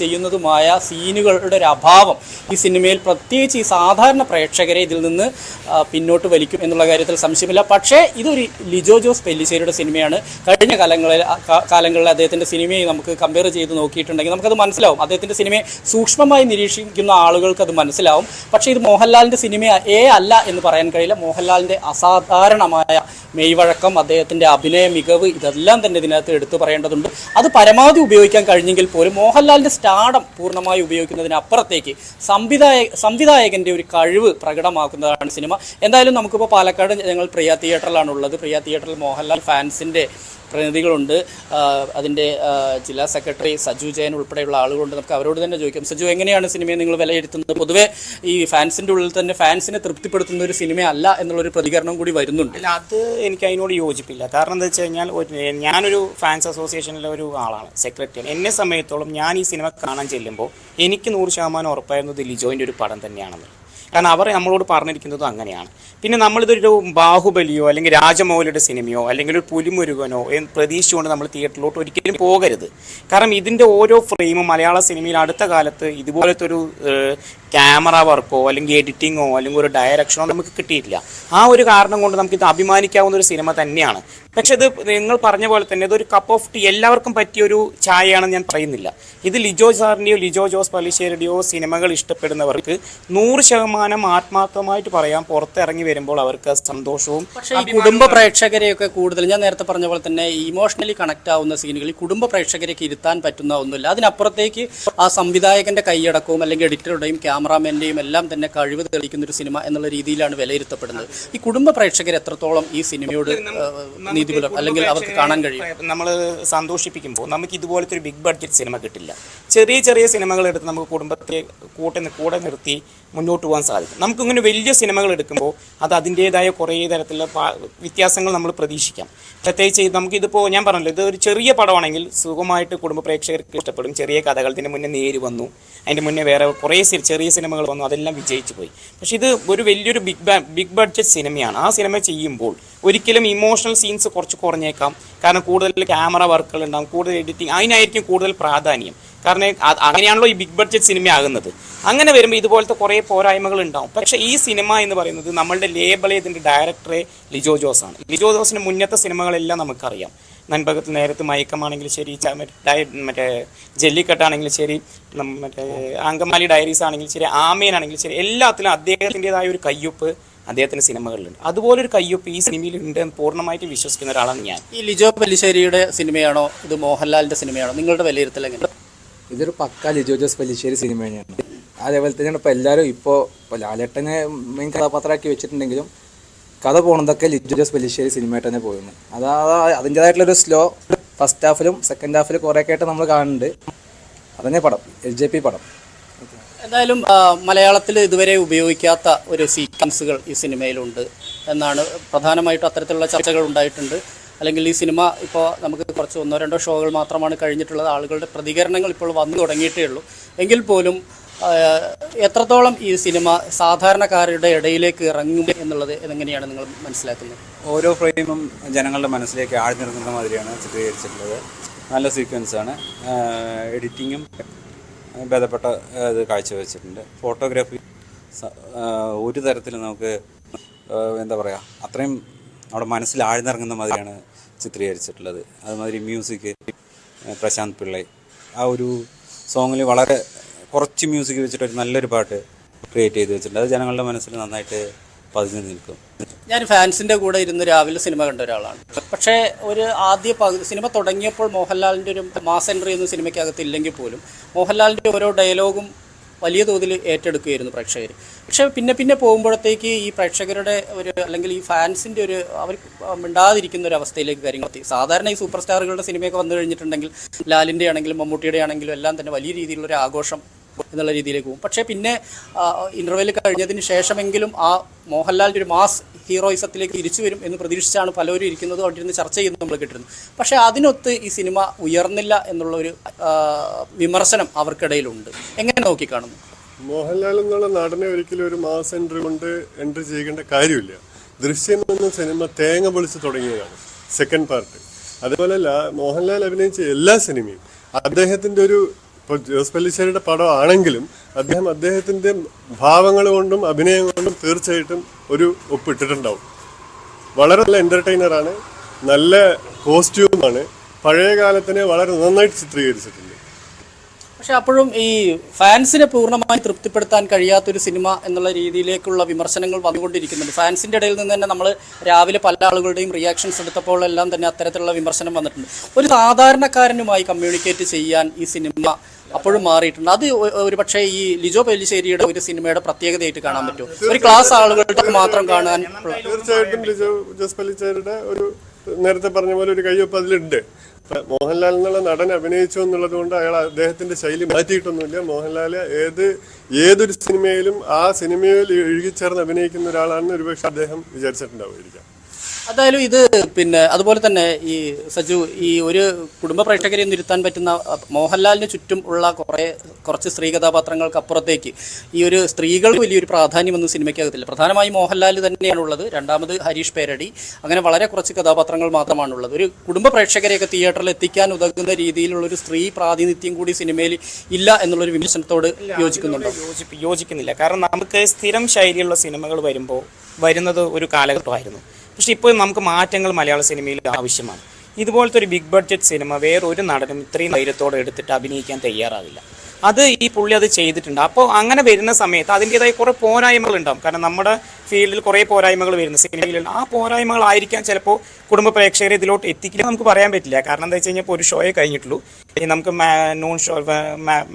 ചെയ്യുന്നതുമായ സീനുകളുടെ ഒരു അഭാവം ഈ സിനിമയിൽ, പ്രത്യേകിച്ച് ഈ സാധാരണ പ്രേക്ഷകരെ ഇതിൽ നിന്ന് പിന്നോട്ട് വലിക്കും എന്നുള്ള കാര്യത്തിൽ സംശയമില്ല. പക്ഷേ ഇതൊരു ലിജോ ജോസ് പെല്ലിശ്ശേരിയുടെ സിനിമയാണ്. കഴിഞ്ഞ കാലങ്ങളിൽ അദ്ദേഹത്തിൻ്റെ സിനിമയെ നമുക്ക് കമ്പയർ ചെയ്ത് നോക്കിയിട്ടുണ്ടെങ്കിൽ നമുക്കത് മനസ്സിലാവും. അദ്ദേഹത്തിൻ്റെ സിനിമയെ സൂക്ഷ്മമായി നിരീക്ഷിക്കുന്ന ആളുകൾക്ക് അത് മനസ്സിലാവും. പക്ഷേ ഇത് മോഹൻലാലിൻ്റെ സിനിമ അല്ല എന്ന് പറയാൻ കഴിയില്ല. മോഹൻലാലിൻ്റെ അസാധാരണമായ മെയ്വഴക്കം, അദ്ദേഹത്തിൻ്റെ അഭിനയ മികവ്, ഇതെല്ലാം തന്നെ ഇതിനകത്ത് എടുത്തു പറയേണ്ടതുണ്ട്. അത് പരമാവധി ഉപയോഗിക്കാൻ കഴിഞ്ഞെങ്കിൽ പോലും മോഹൻലാലിൻ്റെ സ്റ്റാർഡം പൂർണ്ണമായി ഉപയോഗിക്കുന്നതിനപ്പുറത്തേക്ക് സംവിധായകൻ്റെ ഒരു കഴിവ് പ്രകടമാക്കുന്നതാണ് സിനിമ. എന്തായാലും നമുക്കിപ്പോൾ പാലക്കാട് ഞങ്ങൾ പ്രിയ തിയേറ്ററിലാണ് ഉള്ളത്. പ്രിയ തിയേറ്ററിൽ മോഹൻലാൽ ഫാൻസിൻ്റെ പ്രതിനിധികളുണ്ട്. അതിൻ്റെ ജില്ലാ സെക്രട്ടറി സജു ജയൻ ഉൾപ്പെടെയുള്ള ആളുകളുണ്ട്. നമുക്ക് അവരോട് തന്നെ ചോദിക്കാം. സജു, എങ്ങനെയാണ് സിനിമയെ നിങ്ങൾ വിലയിരുത്തുന്നത്? പൊതുവെ ഈ ഫാൻസിൻ്റെ ഉള്ളിൽ തന്നെ ഫാൻസിനെ തൃപ്തിപ്പെടുത്തുന്ന ഒരു സിനിമയല്ല എന്നുള്ളൊരു പ്രതികരണം കൂടി വരുന്നുണ്ട്. അല്ല, അത് എനിക്ക് അതിനോട് യോജിപ്പില്ല. കാരണം എന്താ വെച്ച് കഴിഞ്ഞാൽ ഞാനൊരു ഫാൻസ് അസോസിയേഷനിലെ ഒരു ആളാണ്, സെക്രട്ടറിയാണ്. എന്നെ സമയത്തോളം ഞാൻ ഈ സിനിമ കാണാൻ ചെല്ലുമ്പോൾ എനിക്ക് 100% ഉറപ്പായിരുന്നത് ലിജോയിൻ്റെ ഒരു പടം തന്നെയാണെന്ന്. കാരണം അവർ നമ്മളോട് പറഞ്ഞിരിക്കുന്നതും അങ്ങനെയാണ്. പിന്നെ നമ്മളിതൊരു ബാഹുബലിയോ അല്ലെങ്കിൽ രാജമൗലിയുടെ സിനിമയോ അല്ലെങ്കിൽ ഒരു പുലിമുരുകനോ പ്രതീക്ഷിച്ചുകൊണ്ട് നമ്മൾ തിയേറ്ററിലോട്ട് ഒരിക്കലും പോകരുത്. കാരണം ഇതിൻ്റെ ഓരോ ഫ്രെയിമും മലയാള സിനിമയിൽ അടുത്ത കാലത്ത് ഇതുപോലത്തെ ഒരു ക്യാമറ വർക്കോ അല്ലെങ്കിൽ എഡിറ്റിങ്ങോ അല്ലെങ്കിൽ ഒരു ഡയറക്ഷനോ നമുക്ക് കിട്ടിയിട്ടില്ല. ആ ഒരു കാരണം കൊണ്ട് നമുക്കിത് അഭിമാനിക്കാവുന്ന ഒരു സിനിമ തന്നെയാണ്. പക്ഷെ ഇത് നിങ്ങൾ പറഞ്ഞ പോലെ തന്നെ ഇതൊരു കപ്പ് ഓഫ് ടീ എല്ലാവർക്കും പറ്റിയൊരു ചായയാണെന്ന് ഞാൻ പറയുന്നില്ല. ഇത് ലിജോ സാറിൻ്റെയോ ലിജോ ജോസ് പല്ലിശ്ശേരിയുടെയോ സിനിമകൾ ഇഷ്ടപ്പെടുന്നവർക്ക് 100% ആത്മാർത്ഥമായിട്ട് പറയാം, പുറത്തിറങ്ങി വരുമ്പോൾ അവർക്ക് സന്തോഷവും. പക്ഷേ ഈ കുടുംബ പ്രേക്ഷകരെയൊക്കെ കൂടുതൽ ഞാൻ നേരത്തെ പറഞ്ഞ പോലെ തന്നെ ഇമോഷണലി കണക്ട് ആവുന്ന സീനുകൾ ഈ കുടുംബ പ്രേക്ഷകരെയൊക്കെ ഇരുത്താൻ പറ്റുന്ന ഒന്നുമില്ല. അതിനപ്പുറത്തേക്ക് ആ സംവിധായകന്റെ കൈയടക്കവും അല്ലെങ്കിൽ എഡിറ്ററുടെയും ക്യാമറാമാൻ്റെയും എല്ലാം തന്നെ കഴിവ് തെളിയിക്കുന്ന ഒരു സിനിമ എന്നുള്ള രീതിയിലാണ് വിലയിരുത്തപ്പെടുന്നത്. ഈ കുടുംബ പ്രേക്ഷകർ എത്രത്തോളം ഈ സിനിമയോട് നീതി പുലർത്തും അല്ലെങ്കിൽ അവർക്ക് കാണാൻ കഴിയും? നമ്മൾ സന്തോഷിപ്പിക്കുമ്പോൾ നമുക്ക് ഇതുപോലത്തെ ഒരു ബിഗ് ബഡ്ജറ്റ് സിനിമ കിട്ടില്ല. ചെറിയ ചെറിയ സിനിമകൾ എടുത്ത് നമുക്ക് കുടുംബത്തെ കൂടെ നിർത്തി മുന്നോട്ട് പോകാൻ സാധിക്കും. നമുക്കിങ്ങനെ വലിയ സിനിമകൾ എടുക്കുമ്പോൾ അത് അതിൻ്റേതായ കുറേ തരത്തിലുള്ള വ്യത്യാസങ്ങൾ നമ്മൾ പ്രതീക്ഷിക്കാം. പ്രത്യേകിച്ച് നമുക്കിതിപ്പോൾ ഞാൻ പറഞ്ഞല്ലോ, ഇത് ഒരു ചെറിയ പടമാണെങ്കിൽ സുഖമായിട്ട് കുടുംബ പ്രേക്ഷകർക്ക് ഇഷ്ടപ്പെടും. ചെറിയ കഥകൾ, ഇതിൻ്റെ മുന്നേ നേര് വന്നു, അതിൻ്റെ മുന്നേ വേറെ കുറേ ചെറിയ സിനിമകൾ വന്നു, അതെല്ലാം വിജയിച്ചു പോയി. പക്ഷെ ഇത് ഒരു വലിയൊരു ബിഗ് ബഡ്ജറ്റ് സിനിമയാണ്. ആ സിനിമ ചെയ്യുമ്പോൾ ഒരിക്കലും ഇമോഷണൽ സീൻസ് കുറച്ച് കുറഞ്ഞേക്കാം. കാരണം കൂടുതൽ ക്യാമറ വർക്കുകൾ ഉണ്ടാകും, കൂടുതൽ എഡിറ്റിംഗ്, അതിനായിരിക്കും കൂടുതൽ പ്രാധാന്യം. കാരണം അങ്ങനെയാണല്ലോ ഈ ബിഗ് ബഡ്ജറ്റ് സിനിമ ആകുന്നത്. അങ്ങനെ വരുമ്പോൾ ഇതുപോലത്തെ കുറേ പോരായ്മകൾ ഉണ്ടാവും. പക്ഷേ ഈ സിനിമ എന്ന് പറയുന്നത് നമ്മളുടെ ലേബിൾ ഇതിൻ്റെ ഡയറക്ടറെ ലിജോ ജോസ് ആണ്. ലിജോ ജോസിൻ്റെ മുന്നത്തെ സിനിമകളെല്ലാം നമുക്കറിയാം. നൻപകത്ത് നേരത്ത് മയക്കമാണെങ്കിലും ശരി, മറ്റേ ജല്ലിക്കെട്ടാണെങ്കിലും ശരി, മറ്റേ അങ്കമാലി ഡയറീസ് ആണെങ്കിലും ശരി, ആമേനാണെങ്കിലും ശരി, എല്ലാത്തിലും അദ്ദേഹത്തിൻ്റെതായ ഒരു കയ്യൊപ്പ് അദ്ദേഹത്തിൻ്റെ സിനിമകളിലുണ്ട്. അതുപോലൊരു കയ്യൊപ്പ് ഈ സിനിമയിൽ ഉണ്ട് എന്ന് പൂർണ്ണമായിട്ട് വിശ്വസിക്കുന്ന ഒരാളാണ് ഞാൻ. ഈ ലിജോ പല്ലിശ്ശേരിയുടെ സിനിമയാണോ ഇത് മോഹൻലാലിൻ്റെ സിനിമയാണോ? നിങ്ങളുടെ വിലയിരുത്തൽ എങ്ങനെ? ഇതൊരു പക്ക ലിജോ ജോസ് പല്ലിശ്ശേരി സിനിമ തന്നെയാണ്. അതേപോലെ തന്നെയാണ് ഇപ്പോൾ എല്ലാവരും ഇപ്പോൾ ലാലേട്ടനെ മെയിൻ കഥാപാത്രമാക്കി വെച്ചിട്ടുണ്ടെങ്കിലും കഥ പോകുന്നതൊക്കെ ലിജോ ജോസ് പല്ലിശ്ശേരി സിനിമയായിട്ട് തന്നെ പോകുന്നു. അതിൻ്റേതായിട്ടുള്ളൊരു സ്ലോ ഫസ്റ്റ് ഹാഫിലും സെക്കൻഡ് ഹാഫിലും കുറേയൊക്കെ ആയിട്ട് നമ്മൾ കാണുന്നുണ്ട്. അതന്നെ പടം LJP പടം. എന്തായാലും മലയാളത്തിൽ ഇതുവരെ ഉപയോഗിക്കാത്ത ഒരു സീക്വൻസുകൾ ഈ സിനിമയിലുണ്ട് എന്നാണ് പ്രധാനമായിട്ടും അത്തരത്തിലുള്ള ചർച്ചകൾ ഉണ്ടായിട്ടുണ്ട്. അല്ലെങ്കിൽ ഈ സിനിമ ഇപ്പോൾ നമുക്ക് കുറച്ച് 1-2 ഷോകൾ മാത്രമാണ് കഴിഞ്ഞിട്ടുള്ളത്. ആളുകളുടെ പ്രതികരണങ്ങൾ ഇപ്പോൾ വന്നു തുടങ്ങിയിട്ടേ ഉള്ളൂ. എങ്കിൽ പോലും എത്രത്തോളം ഈ സിനിമ സാധാരണക്കാരുടെ ഇടയിലേക്ക് ഇറങ്ങും എന്നുള്ളത് എങ്ങനെയാണ് നിങ്ങൾ മനസ്സിലാക്കുന്നത്? ഓരോ ഫ്രെയിമും ജനങ്ങളുടെ മനസ്സിലേക്ക് ആഴ്ന്നിറങ്ങുന്ന മാതിരിയാണ് ചിത്രീകരിച്ചിട്ടുള്ളത്. നല്ല സീക്വൻസാണ്. എഡിറ്റിങ്ങും ഭേദപ്പെട്ട ഇത് കാഴ്ചവെച്ചിട്ടുണ്ട്. ഫോട്ടോഗ്രാഫി ഒരു തരത്തിൽ നമുക്ക് എന്താ പറയുക, അത്രയും അവിടെ മനസ്സിൽ ആഴ്ന്നിറങ്ങുന്ന മാതിരിയാണ് ചിത്രീകരിച്ചിട്ടുള്ളത്. അതുമാതിരി മ്യൂസിക്, പ്രശാന്ത് പിള്ളൈ ആ ഒരു സോങ്ങിൽ വളരെ കുറച്ച് മ്യൂസിക് വെച്ചിട്ട് ഒരു നല്ലൊരു പാട്ട് ക്രിയേറ്റ് ചെയ്ത് വെച്ചിട്ടുണ്ട്. അത് ജനങ്ങളുടെ മനസ്സിൽ നന്നായിട്ട് പതിഞ്ഞു നിൽക്കും. ഞാൻ ഫാൻസിൻ്റെ കൂടെ ഇരുന്ന് രാവിലെ സിനിമ കണ്ട ഒരാളാണ്. പക്ഷേ ഒരു ആദ്യ സിനിമ തുടങ്ങിയപ്പോൾ മോഹൻലാലിൻ്റെ ഒരു മാസ് എൻട്രി ഒന്നും സിനിമയ്ക്കകത്ത് ഇല്ലെങ്കിൽ പോലും മോഹൻലാലിൻ്റെ ഓരോ ഡയലോഗും വലിയ തോതിൽ ഏറ്റെടുക്കുകയായിരുന്നു പ്രേക്ഷകർ. പക്ഷേ പിന്നെ പോകുമ്പോഴത്തേക്ക് ഈ പ്രേക്ഷകരുടെ ഒരു അല്ലെങ്കിൽ ഈ ഫാൻസിൻ്റെ ഒരു അവർ മിണ്ടാതിരിക്കുന്ന ഒരു അവസ്ഥയിലേക്ക് കാര്യങ്ങൾ എത്തി. സാധാരണ ഈ സൂപ്പർ സ്റ്റാറുകളുടെ സിനിമയൊക്കെ വന്നു കഴിഞ്ഞിട്ടുണ്ടെങ്കിൽ ലാലിൻ്റെ ആണെങ്കിലും മമ്മൂട്ടിയുടെ ആണെങ്കിലും എല്ലാം തന്നെ വലിയ രീതിയിലുള്ളൊരു ആഘോഷം എന്നുള്ള രീതിയിലേക്ക് പോകും. പക്ഷേ പിന്നെ ഇൻ്റർവെൽ കഴിഞ്ഞതിന് ശേഷമെങ്കിലും ആ മോഹൻലാലിൻ്റെ ഒരു മാസ് ഹീറോയിസത്തിലേക്ക് തിരിച്ചു വരും എന്ന് പ്രതീക്ഷിച്ചാണ് പലരും ഇരിക്കുന്നതും അവിടെ ഇരുന്ന് ചർച്ച ചെയ്യുന്നത് നമ്മൾ കേട്ടിരുന്നു. പക്ഷേ അതിനൊത്ത് ഈ സിനിമ ഉയർന്നില്ല എന്നുള്ളൊരു വിമർശനം അവർക്കിടയിലുണ്ട്. എങ്ങനെ നോക്കിക്കാണുന്നു? മോഹൻലാൽ എന്നുള്ള നടനെ ഒരിക്കലും ഒരു മാസ് എൻട്രി കൊണ്ട് എൻട്രി ചെയ്യേണ്ട കാര്യമില്ല. ദൃശ്യം എന്ന സിനിമ തേങ്ങ പൊളിച്ച് തുടങ്ങിയതാണ് സെക്കൻഡ് പാർട്ട്. അതുപോലെ മോഹൻലാൽ അഭിനയിച്ച എല്ലാ സിനിമയും അദ്ദേഹത്തിൻ്റെ ഒരു, ഇപ്പോൾ ജോസ് പല്ലിശ്ശേരിയുടെ പടം ആണെങ്കിലും അദ്ദേഹത്തിൻ്റെ ഭാവങ്ങൾ കൊണ്ടും അഭിനയം കൊണ്ടും തീർച്ചയായിട്ടും ഒരു ഒപ്പിട്ടിട്ടുണ്ടാവും. വളരെ നല്ല എൻ്റർടൈനറാണ്, നല്ല കോസ്റ്റ്യൂമാണ്, പഴയ കാലത്തിനെ വളരെ നന്നായിട്ട് ചിത്രീകരിച്ചിട്ടുണ്ട്. പക്ഷെ അപ്പോഴും ഈ ഫാൻസിനെ പൂർണ്ണമായി തൃപ്തിപ്പെടുത്താൻ കഴിയാത്തൊരു സിനിമ എന്നുള്ള രീതിയിലേക്കുള്ള വിമർശനങ്ങൾ വന്നുകൊണ്ടിരിക്കുന്നുണ്ട്. ഫാൻസിൻ്റെ ഇടയിൽ നിന്ന് തന്നെ നമ്മൾ രാവിലെ പല ആളുകളുടെയും റിയാക്ഷൻസ് എടുത്തപ്പോഴെല്ലാം തന്നെ അത്തരത്തിലുള്ള വിമർശനം വന്നിട്ടുണ്ട്. ഒരു സാധാരണക്കാരനുമായി കമ്മ്യൂണിക്കേറ്റ് ചെയ്യാൻ ഈ സിനിമ അപ്പോഴും മാറിയിട്ടുണ്ട്. അത് ഒരു പക്ഷേ ഈ ലിജോ പല്ലിശ്ശേരിയുടെ ഒരു സിനിമയുടെ പ്രത്യേകതയായിട്ട് കാണാൻ പറ്റുമോ? ഒരു ക്ലാസ് ആളുകൾക്ക് മാത്രം കാണാൻ? തീർച്ചയായിട്ടും ലിജോ ജോസ് പല്ലിശ്ശേരിയുടെ ഒരു നേരത്തെ പറഞ്ഞ പോലെ ഒരു കയ്യൊപ്പ് അതിലുണ്ട്. മോഹൻലാൽ എന്നുള്ള നടൻ അഭിനയിച്ചു എന്നുള്ളത് കൊണ്ട് അയാൾ അദ്ദേഹത്തിന്റെ ശൈലി മാറ്റിയിട്ടൊന്നുമില്ല. മോഹൻലാൽ ഏതൊരു സിനിമയിലും ആ സിനിമയിൽ ഇഴുകിച്ചേർന്ന് അഭിനയിക്കുന്ന ഒരാളാണെന്ന് ഒരുപക്ഷെ അദ്ദേഹം വിചാരിച്ചിട്ടുണ്ടാവുമായിരിക്കാം. എന്തായാലും ഇത് പിന്നെ അതുപോലെ തന്നെ ഈ സജു ഈ ഒരു കുടുംബ പ്രേക്ഷകരെ നിർത്താൻ പറ്റുന്ന മോഹൻലാലിന് ചുറ്റും ഉള്ള കുറച്ച് സ്ത്രീ കഥാപാത്രങ്ങൾക്ക് അപ്പുറത്തേക്ക് ഈ ഒരു സ്ത്രീകൾക്ക് വലിയൊരു പ്രാധാന്യമൊന്നും സിനിമയ്ക്കകത്തില്ല. പ്രധാനമായും മോഹൻലാൽ തന്നെയാണുള്ളത്, രണ്ടാമത് ഹരീഷ് പേരടി, അങ്ങനെ വളരെ കുറച്ച് കഥാപാത്രങ്ങൾ മാത്രമാണുള്ളത്. ഒരു കുടുംബ പ്രേക്ഷകരെയൊക്കെ തിയേറ്ററിൽ എത്തിക്കാൻ ഉതകുന്ന രീതിയിലുള്ളൊരു സ്ത്രീ പ്രാതിനിധ്യം കൂടി സിനിമയിൽ ഇല്ല എന്നുള്ളൊരു വിമർശനത്തോട് യോജിക്കുന്നുണ്ടോ? യോജിക്കുന്നില്ല. കാരണം നമുക്ക് സ്ഥിരം ശൈലിയുള്ള സിനിമകൾ വരുന്നത് ഒരു കാലഘട്ടമായിരുന്നു. പക്ഷെ ഇപ്പോൾ നമുക്ക് മാറ്റങ്ങൾ മലയാള സിനിമയിൽ ആവശ്യമാണ്. ഇതുപോലത്തെ ഒരു ബിഗ് ബഡ്ജറ്റ് സിനിമ വേറൊരു നടനും ഇത്രയും ധൈര്യത്തോടെ എടുത്തിട്ട് അഭിനയിക്കാൻ തയ്യാറാവില്ല. അത് ഈ പുള്ളി അത് ചെയ്തിട്ടുണ്ട്. അപ്പോൾ അങ്ങനെ വരുന്ന സമയത്ത് അതിൻ്റെതായ കുറേ പോരായ്മകൾ ഉണ്ടാകും. കാരണം നമ്മുടെ ഫീൽഡിൽ കുറേ പോരായ്മകൾ വരുന്നു സിനിമയിൽ. ആ പോരായ്മകളായിരിക്കാം ചിലപ്പോൾ കുടുംബ പ്രേക്ഷകരെ ഇതിലോട്ട് എത്തിക്കില്ല നമുക്ക് പറയാൻ പറ്റില്ല. കാരണം എന്താ വെച്ച് കഴിഞ്ഞാൽ ഇപ്പോൾ ഒരു ഷോയെ കഴിഞ്ഞിട്ടുള്ളൂ. നമുക്ക് നോൺ ഷോ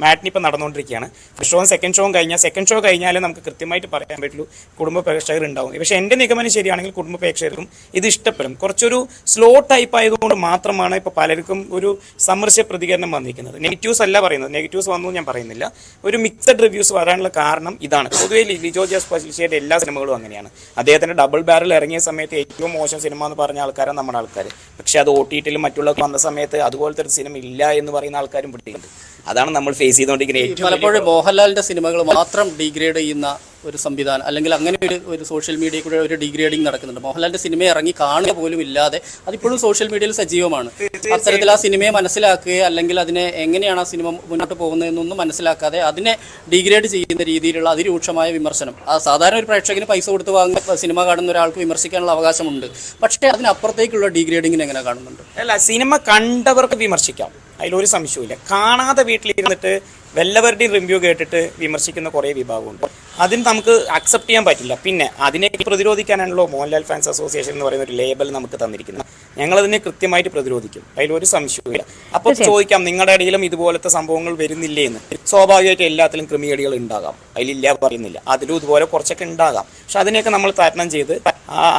മാറ്റിനി ഇപ്പോൾ നടന്നുകൊണ്ടിരിക്കുകയാണ്. ഫസ്റ്റ് ഷോയും സെക്കൻഡ് ഷോ കഴിഞ്ഞാലേ നമുക്ക് കൃത്യമായിട്ട് പറയാൻ പറ്റുള്ളൂ കുടുംബ പ്രേക്ഷകർ ഉണ്ടാവും. പക്ഷേ എൻ്റെ നിഗമനം ശരിയാണെങ്കിൽ കുടുംബ പ്രേക്ഷകർക്കും ഇത് ഇഷ്ടപ്പെടും. കുറച്ചൊരു സ്ലോ ടൈപ്പ് ആയതുകൊണ്ട് മാത്രമാണ് ഇപ്പോൾ പലർക്കും ഒരു സമ്മർശ പ്രതികരണം വന്നിരിക്കുന്നത്. നെഗറ്റീവ്സ് അല്ല പറയുന്നത്, നെഗറ്റീവ്സ് വന്നു ഞാൻ പറയുന്നില്ല. ഒരു മിക്സഡ് റിവ്യൂസ് വരാനുള്ള കാരണം ഇതാണ്. പൊതുവെ ലിജോ ജോസ് പല്ലിശ്ശേരിയുടെ എല്ലാ സിനിമകളും അങ്ങനെയാണ്. അദ്ദേഹത്തിൻ്റെ ഡബിൾ ബാരൽ ഇറങ്ങിയ സമയത്ത് ഏറ്റവും മോശം സിനിമ എന്ന് പറഞ്ഞ ആൾക്കാരാണ് നമ്മുടെ ആൾക്കാർ. പക്ഷേ അത് OTTയിലും മറ്റുള്ളവർക്ക് വന്ന സമയത്ത് അതുപോലത്തെ ഒരു സിനിമ ഇല്ല എന്ന് പറയുന്ന ആൾക്കാരും പിടിക്കുന്നുണ്ട്. അതാണ് നമ്മൾ ഫേസ് ചെയ്തുകൊണ്ടിരിക്കുന്നത്. പലപ്പോഴും മോഹൻലാലിന്റെ സിനിമകൾ മാത്രം ഡീഗ്രേഡ് ചെയ്യുന്ന ഒരു സംവിധാനം, അല്ലെങ്കിൽ അങ്ങനെ ഒരു സോഷ്യൽ മീഡിയയിൽ കൂടെ ഒരു ഡീഗ്രേഡിങ് നടക്കുന്നുണ്ട്. മോഹൻലാലിന്റെ സിനിമയെ ഇറങ്ങി കാണുക പോലും ഇല്ലാതെ അതിപ്പോഴും സോഷ്യൽ മീഡിയയിൽ സജീവമാണ്. അത്തരത്തിൽ ആ സിനിമയെ മനസ്സിലാക്കുകയോ അല്ലെങ്കിൽ അതിനെ എങ്ങനെയാണ് ആ സിനിമ മുന്നോട്ട് പോകുന്നതെന്നൊന്നും മനസ്സിലാക്കാതെ അതിനെ ഡീഗ്രേഡ് ചെയ്യുന്ന രീതിയിലുള്ള അതിരൂക്ഷമായ വിമർശനം. ആ സാധാരണ ഒരു പ്രേക്ഷകന് പൈസ കൊടുത്ത് വാങ്ങുന്ന സിനിമ കാണുന്ന ഒരാൾക്ക് വിമർശിക്കാനുള്ള അവകാശമുണ്ട്. പക്ഷേ അതിനപ്പുറത്തേക്കുള്ള ഡീഗ്രേഡിങ്ങിനെ എങ്ങനെ കാണുന്നുണ്ട്? അല്ല, സിനിമ കണ്ടവർക്ക് വിമർശിക്കാം, അതിലൊരു സംശയമില്ല. കാണാതെ വീട്ടിലിരുന്നിട്ട് വല്ലവരുടെയും റിവ്യൂ കേട്ടിട്ട് വിമർശിക്കുന്ന കുറേ വിഭാഗമുണ്ട്. അതിന് നമുക്ക് അക്സെപ്റ്റ് ചെയ്യാൻ പറ്റില്ല. പിന്നെ അതിനെ പ്രതിരോധിക്കാനാണല്ലോ മോഹൻലാൽ ഫാൻസ് അസോസിയേഷൻ എന്ന് പറയുന്ന ഒരു ലേബൽ നമുക്ക് തന്നിരിക്കുന്നത്. ഞങ്ങളതിനെ കൃത്യമായിട്ട് പ്രതിരോധിക്കും, അതിലൊരു സംശയമില്ല. അപ്പോൾ ചോദിക്കാം, നിങ്ങളുടെ ഇടയിലും ഇതുപോലത്തെ സംഭവങ്ങൾ വരുന്നില്ലേ എന്ന്. സ്വാഭാവികമായിട്ട് എല്ലാത്തിലും ക്രിമിനലുകൾ ഉണ്ടാകാം, അതിലില്ല പറയുന്നില്ല. അതിലും ഇതുപോലെ കുറച്ചൊക്കെ ഉണ്ടാകാം. പക്ഷെ അതിനെയൊക്കെ നമ്മൾ തരണം ചെയ്ത്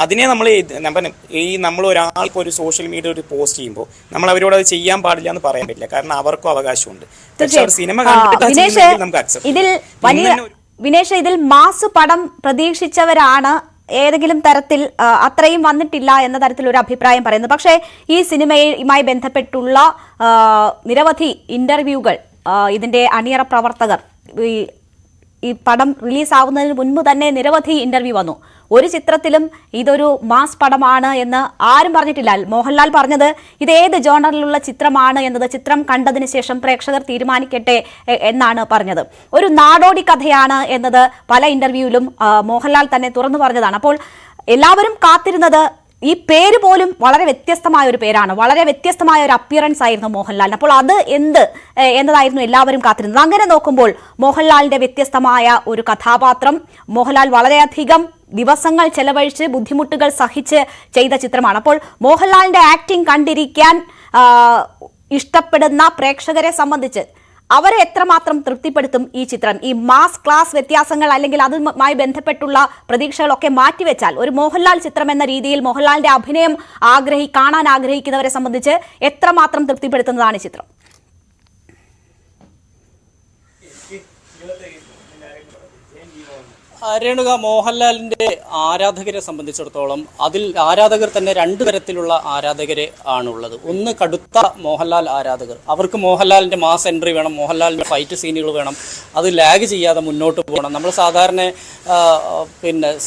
അതിനെ നമ്മൾ ഒരാൾക്ക് ഒരു സോഷ്യൽ മീഡിയ ഒരു പോസ്റ്റ് ചെയ്യുമ്പോൾ നമ്മൾ അവരോട് അത് ചെയ്യാൻ പാടില്ല എന്ന് പറയാൻ പറ്റില്ല. കാരണം അവർക്കും അവകാശമുണ്ട്. സിനിമ വിനേഷ്, ഇതിൽ മാസ് പടം പ്രതീക്ഷിച്ചവരാണ് ഏതെങ്കിലും തരത്തിൽ അത്രയും വന്നിട്ടില്ല എന്ന തരത്തിൽ ഒരു അഭിപ്രായം പറയുന്നു. പക്ഷേ ഈ സിനിമയുമായി ബന്ധപ്പെട്ടുള്ള നിരവധി ഇന്റർവ്യൂകൾ ഇതിന്റെ അണിയറ പ്രവർത്തകർ ഈ പടം റിലീസാവുന്നതിന് മുൻപ് തന്നെ നിരവധി ഇന്റർവ്യൂ വന്നു. ഒരു ചിത്രത്തിലും ഇതൊരു മാസ് പടമാണ് എന്ന് ആരും പറഞ്ഞിട്ടില്ല. മോഹൻലാൽ പറഞ്ഞത് ഇത് ഏത് ജോണറിലുള്ള ചിത്രമാണ് എന്നത് ചിത്രം കണ്ടതിന് ശേഷം പ്രേക്ഷകർ തീരുമാനിക്കട്ടെ എന്നാണ് പറഞ്ഞത്. ഒരു നാടോടി കഥയാണ് എന്നത് പല ഇന്റർവ്യൂവിലും മോഹൻലാൽ തന്നെ തുറന്നു പറഞ്ഞതാണ്. അപ്പോൾ എല്ലാവരും കാത്തിരുന്നത്, ഈ പേര് പോലും വളരെ വ്യത്യസ്തമായ ഒരു പേരാണ്, വളരെ വ്യത്യസ്തമായ ഒരു അപ്പിയറൻസ് ആയിരുന്നു മോഹൻലാലിന്. അപ്പോൾ അത് എന്നതായിരുന്നു എല്ലാവരും കാത്തിരുന്നത്. അങ്ങനെ നോക്കുമ്പോൾ മോഹൻലാലിന്റെ വ്യത്യസ്തമായ ഒരു കഥാപാത്രം, മോഹൻലാൽ വളരെയധികം ദിവസങ്ങൾ ചെലവഴിച്ച് ബുദ്ധിമുട്ടുകൾ സഹിച്ച് ചെയ്ത ചിത്രമാണ്. അപ്പോൾ മോഹൻലാലിന്റെ ആക്ടിംഗ് കണ്ടിരിക്കാൻ ഇഷ്ടപ്പെടുന്ന പ്രേക്ഷകരെ സംബന്ധിച്ച് അവരെ എത്രമാത്രം തൃപ്തിപ്പെടുത്തും ഈ ചിത്രം? ഈ മാസ് ക്ലാസ് വ്യത്യാസങ്ങൾ അല്ലെങ്കിൽ അതുമായി ബന്ധപ്പെട്ടുള്ള പ്രതീക്ഷകളൊക്കെ മാറ്റിവെച്ചാൽ ഒരു മോഹൻലാൽ ചിത്രം എന്ന രീതിയിൽ മോഹൻലാലിന്റെ അഭിനയം കാണാൻ ആഗ്രഹിക്കുന്നവരെ സംബന്ധിച്ച് എത്രമാത്രം തൃപ്തിപ്പെടുത്തുന്നതാണ് ഈ ചിത്രം? രേണുക, മോഹൻലാലിന്റെ ആരാധകരെ സംബന്ധിച്ചിടത്തോളം അതിൽ ആരാധകർ തന്നെ രണ്ടു തരത്തിലുള്ള ആരാധകരെ ആണുള്ളത്. ഒന്ന് കടുത്ത മോഹൻലാൽ ആരാധകർ, അവർക്ക് മോഹൻലാലിന്റെ മാസ് എൻട്രി വേണം, മോഹൻലാലിന്റെ ഫൈറ്റ് സീനുകൾ വേണം, അത് ലാഗ് ചെയ്യാതെ മുന്നോട്ട് പോകണം. നമ്മൾ സാധാരണ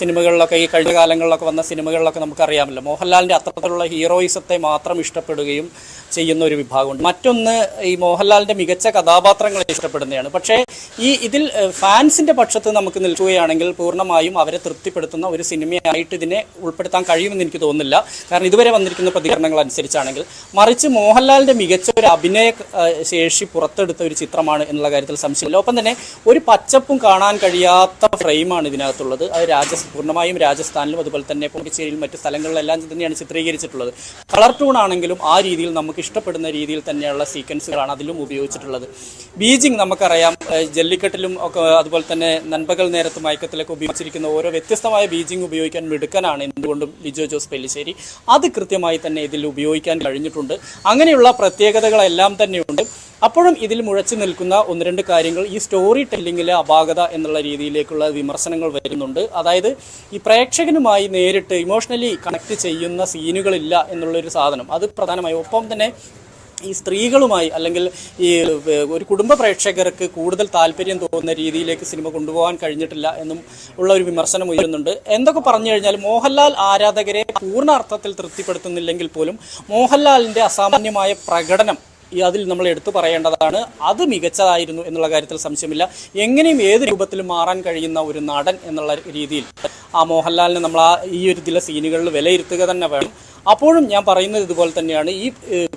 സിനിമകളിലൊക്കെ ഈ കഴിഞ്ഞ കാലങ്ങളിലൊക്കെ വന്ന സിനിമകളിലൊക്കെ നമുക്കറിയാമല്ലോ, മോഹൻലാലിന്റെ അത്തരത്തിലുള്ള ഹീറോയിസത്തെ മാത്രം ഇഷ്ടപ്പെടുകയും ചെയ്യുന്ന ഒരു വിഭാഗമുണ്ട്. മറ്റൊന്ന് ഈ മോഹൻലാലിന്റെ മികച്ച കഥാപാത്രങ്ങളെ ഇഷ്ടപ്പെടുന്നതാണ്. പക്ഷേ ഇതിൽ ഫാൻസിന്റെ പക്ഷത്ത് നമുക്ക് നിൽക്കുകയാണെങ്കിൽ പൂർണ്ണമായും അവരെ തൃപ്തിപ്പെടുത്തുന്ന ഒരു സിനിമയായിട്ട് ഇതിനെ ഉൾപ്പെടുത്താൻ കഴിയുമെന്ന് എനിക്ക് തോന്നുന്നില്ല. കാരണം ഇതുവരെ വന്നിരിക്കുന്ന പ്രതികരണങ്ങൾ അനുസരിച്ചാണെങ്കിൽ, മറിച്ച് മോഹൻലാലിന്റെ മികച്ച ഒരു അഭിനയ ശേഷി പുറത്തെടുത്ത ഒരു ചിത്രമാണ് എന്നുള്ള കാര്യത്തിൽ സംശയമില്ല. ഒപ്പം തന്നെ ഒരു പച്ചപ്പും കാണാൻ കഴിയാത്ത ഫ്രെയിമാണ് ഇതിനകത്തുള്ളത്. അത് പൂർണ്ണമായും രാജസ്ഥാനിലും അതുപോലെ തന്നെ പോണ്ടിച്ചേരിയിലും മറ്റു സ്ഥലങ്ങളിലെല്ലാം തന്നെയാണ് ചിത്രീകരിച്ചിട്ടുള്ളത്. കളർ ടൂൺ ആണെങ്കിലും ആ രീതിയിൽ നമുക്ക് ഇഷ്ടപ്പെടുന്ന രീതിയിൽ തന്നെയുള്ള സീക്വൻസുകളാണ് അതിലും ഉപയോഗിച്ചിട്ടുള്ളത്. ബീജിംഗ് നമുക്കറിയാം, ജല്ലിക്കെട്ടിലും ഒക്കെ അതുപോലെ തന്നെ നൻപകൽ നേരത്ത് മയക്കത്തിലൊക്കെ ഉപയോഗിച്ചിരിക്കുന്ന ഓരോ വ്യത്യസ്തമായ ബീജിംഗ് ഉപയോഗിക്കാൻ മിടുക്കനാണ് എന്തുകൊണ്ടും ലിജോ ജോസ് പെല്ലിശ്ശേരി. അത് കൃത്യമായി തന്നെ ഇതിൽ ഉപയോഗിക്കാൻ കഴിഞ്ഞിട്ടുണ്ട്. അങ്ങനെയുള്ള പ്രത്യേകതകളെല്ലാം തന്നെയുണ്ട്. അപ്പോഴും ഇതിൽ മുഴച്ചു നിൽക്കുന്ന ഒന്ന് രണ്ട് കാര്യങ്ങൾ, ഈ സ്റ്റോറി ടെല്ലിങ്ങിലെ അപാകത എന്നുള്ള രീതിയിലേക്കുള്ള വിമർശനങ്ങൾ വരുന്നുണ്ട്. അതായത് ഈ പ്രേക്ഷകനുമായി നേരിട്ട് ഇമോഷണലി കണക്ട് ചെയ്യുന്ന സീനുകളില്ല എന്നുള്ളൊരു സാധനം, അത് പ്രധാനമായും. ഒപ്പം തന്നെ ഈ സ്ത്രീകളുമായി അല്ലെങ്കിൽ ഈ ഒരു കുടുംബ പ്രേക്ഷകർക്ക് കൂടുതൽ താല്പര്യം തോന്നുന്ന രീതിയിലേക്ക് സിനിമ കൊണ്ടുപോകാൻ കഴിഞ്ഞിട്ടില്ല എന്നും ഉള്ള ഒരു വിമർശനം ഉയരുന്നുണ്ട്. എന്തൊക്കെ പറഞ്ഞു കഴിഞ്ഞാൽ മോഹൻലാൽ ആരാധകരെ പൂർണ്ണ അർത്ഥത്തിൽ തൃപ്തിപ്പെടുത്തുന്നില്ലെങ്കിൽ പോലും മോഹൻലാലിൻ്റെ അസാമാന്യമായ പ്രകടനം അതിൽ നമ്മൾ എടുത്തു പറയേണ്ടതാണ്. അത് മികച്ചതായിരുന്നു എന്നുള്ള കാര്യത്തിൽ സംശയമില്ല. എങ്ങനെയും ഏത് രൂപത്തിലും മാറാൻ കഴിയുന്ന ഒരു നടൻ എന്നുള്ള രീതിയിൽ ആ മോഹൻലാലിനെ നമ്മൾ ഈ ഒരു ചില സീനുകളിൽ വിലയിരുത്തുക തന്നെ വേണം. അപ്പോഴും ഞാൻ പറയുന്നത് ഇതുപോലെ തന്നെയാണ്, ഈ